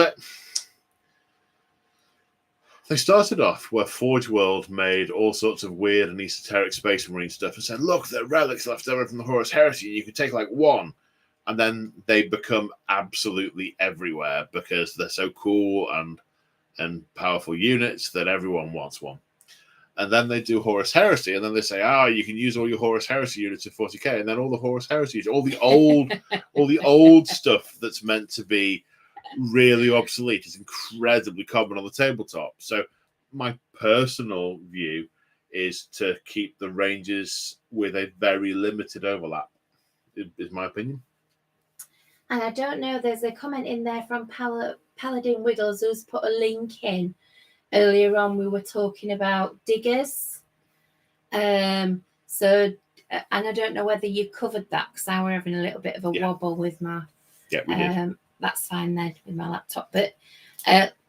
they started off where Forge World made all sorts of weird and esoteric Space Marine stuff and said, look, they're relics left over from the Horus Heresy. You can take like one. And then they become absolutely everywhere because they're so cool and powerful units that everyone wants one. And then they do Horus Heresy, and then they say, you can use all your Horus Heresy units in 40k, and then all the Horus Heresy, all the old stuff that's meant to be really obsolete is incredibly common on the tabletop. So my personal view is to keep the ranges with a very limited overlap, is my opinion. And I don't know, there's a comment in there from Paladin Wiggles who's put a link in. Earlier on, we were talking about diggers. And I don't know whether you covered that because I were having a little bit of a wobble with my... Yeah, we did. That's fine then with my laptop. But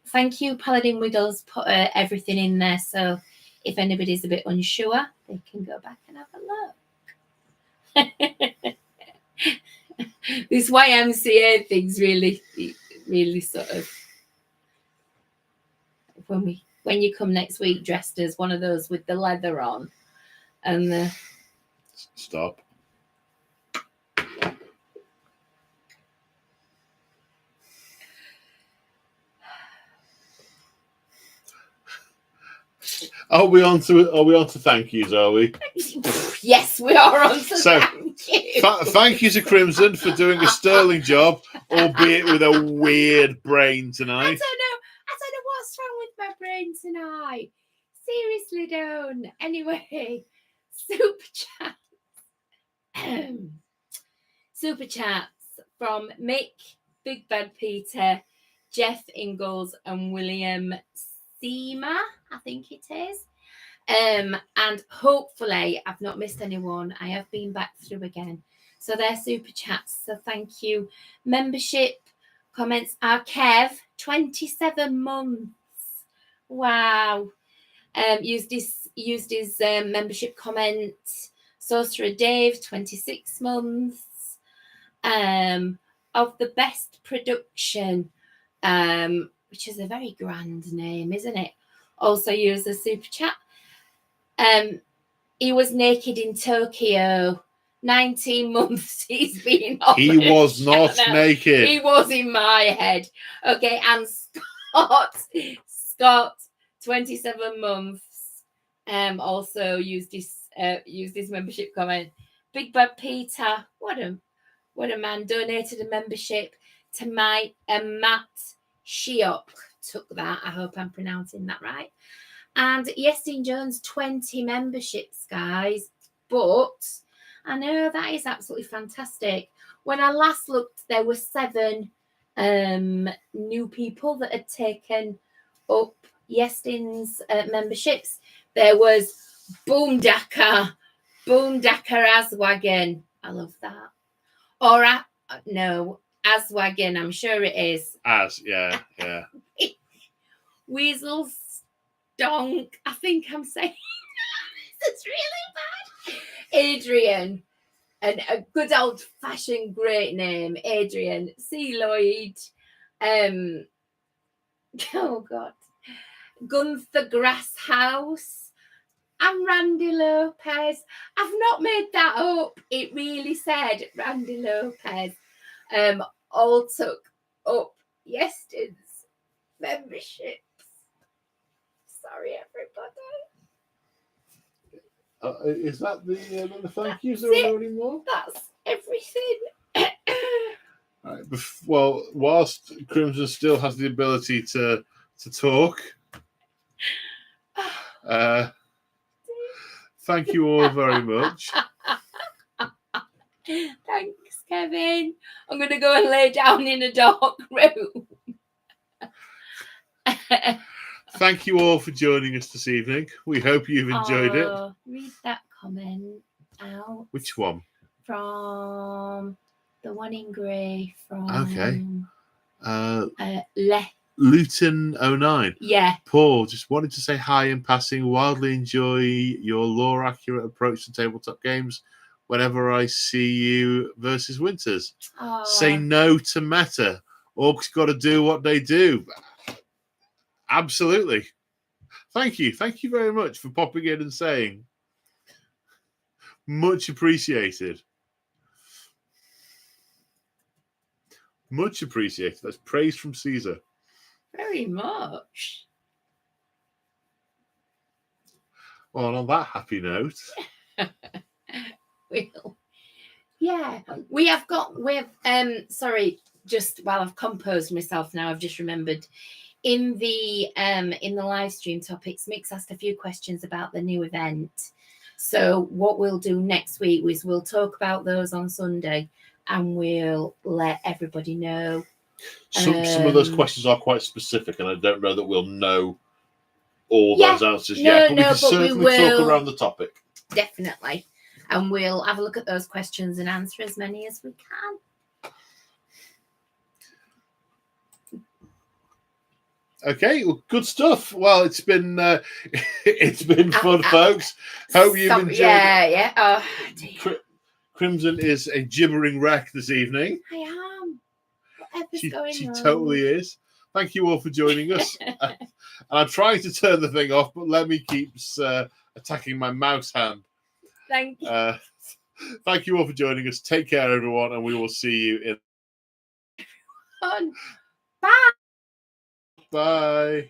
thank you, Paladin Wiggles, put everything in there. So if anybody's a bit unsure, they can go back and have a look. This YMCA thing's really sort of... When you come next week dressed as one of those with the leather on and the... Stop. Are we on to thank yous, are we? Yes, we are on to thank you. Thank you to Crimson for doing a sterling job, albeit with a weird brain tonight. I don't know what's wrong with my brain tonight. Seriously, don't. Anyway, super chats from Mick, Big Bad Peter, Jeff Ingalls, and William Seema, I think it is. And hopefully I've not missed anyone. I have been back through again. So they're super chats. So thank you. Membership comments are Kev, 27 months. Wow. Used his membership comment. Sorcerer Dave, 26 months. Of the best production, which is a very grand name, isn't it? Also used a super chat. He was naked in Tokyo. 19 months he's been on. He was not naked. He was in my head. Okay, and Scott, 27 months. Also used his membership comment. Big Bad Peter, what a man, donated a membership to Matt Shiok. Took that. I hope I'm pronouncing that right. And Yestin Jones, 20 memberships, guys. But I know that is absolutely fantastic. When I last looked, there were 7 new people that had taken up Yestin's memberships. There was Boomdaka Aswagen. I love that. Or no, Aswagen. I'm sure it is. Yeah. Weasel Stonk. I think I'm saying it's really bad. Adrian. And a good old-fashioned great name, Adrian. C. Lloyd. Oh, God. Gunther Grasshouse. And Randy Lopez. I've not made that up. It really said Randy Lopez all took up yesterday's memberships. Sorry, everybody. Is that the thank yous? Are there any more? That's everything. Right, well, whilst Crimson still has the ability to talk, thank you all very much. Thanks, Kevin. I'm going to go and lay down in a dark room. Thank you all for joining us this evening. We hope you've enjoyed it. Read that comment out. Which one? From the one in grey. From okay. Luton09. Yeah. Paul, just wanted to say hi in passing. Wildly enjoy your lore accurate approach to tabletop games. Whenever I see you versus Winters, say no to meta. Orcs got to do what they do. Absolutely. Thank you very much for popping in and saying. Much appreciated. Much appreciated. That's praise from Caesar. Very much. Well, on that happy note. Sorry, just while I've composed myself now, I've just remembered in the live stream topics, Mick's asked a few questions about the new event. So what we'll do next week is we'll talk about those on Sunday and we'll let everybody know. Some of those questions are quite specific, and I don't know that we'll know all those answers yet, but we can certainly talk around the topic. Definitely. And we'll have a look at those questions and answer as many as we can. Okay, well, good stuff. Well, it's been fun, folks. Hope you've enjoyed. Yeah. Oh, dear. Crimson is a gibbering wreck this evening. I am. Whatever's She going on. totally is. Thank you all for joining us. And I'm trying to turn the thing off, but Lemmy keeps attacking my mouse hand. Thank you. Thank you all for joining us. Take care, everyone, and we will see you in. Bye. Bye.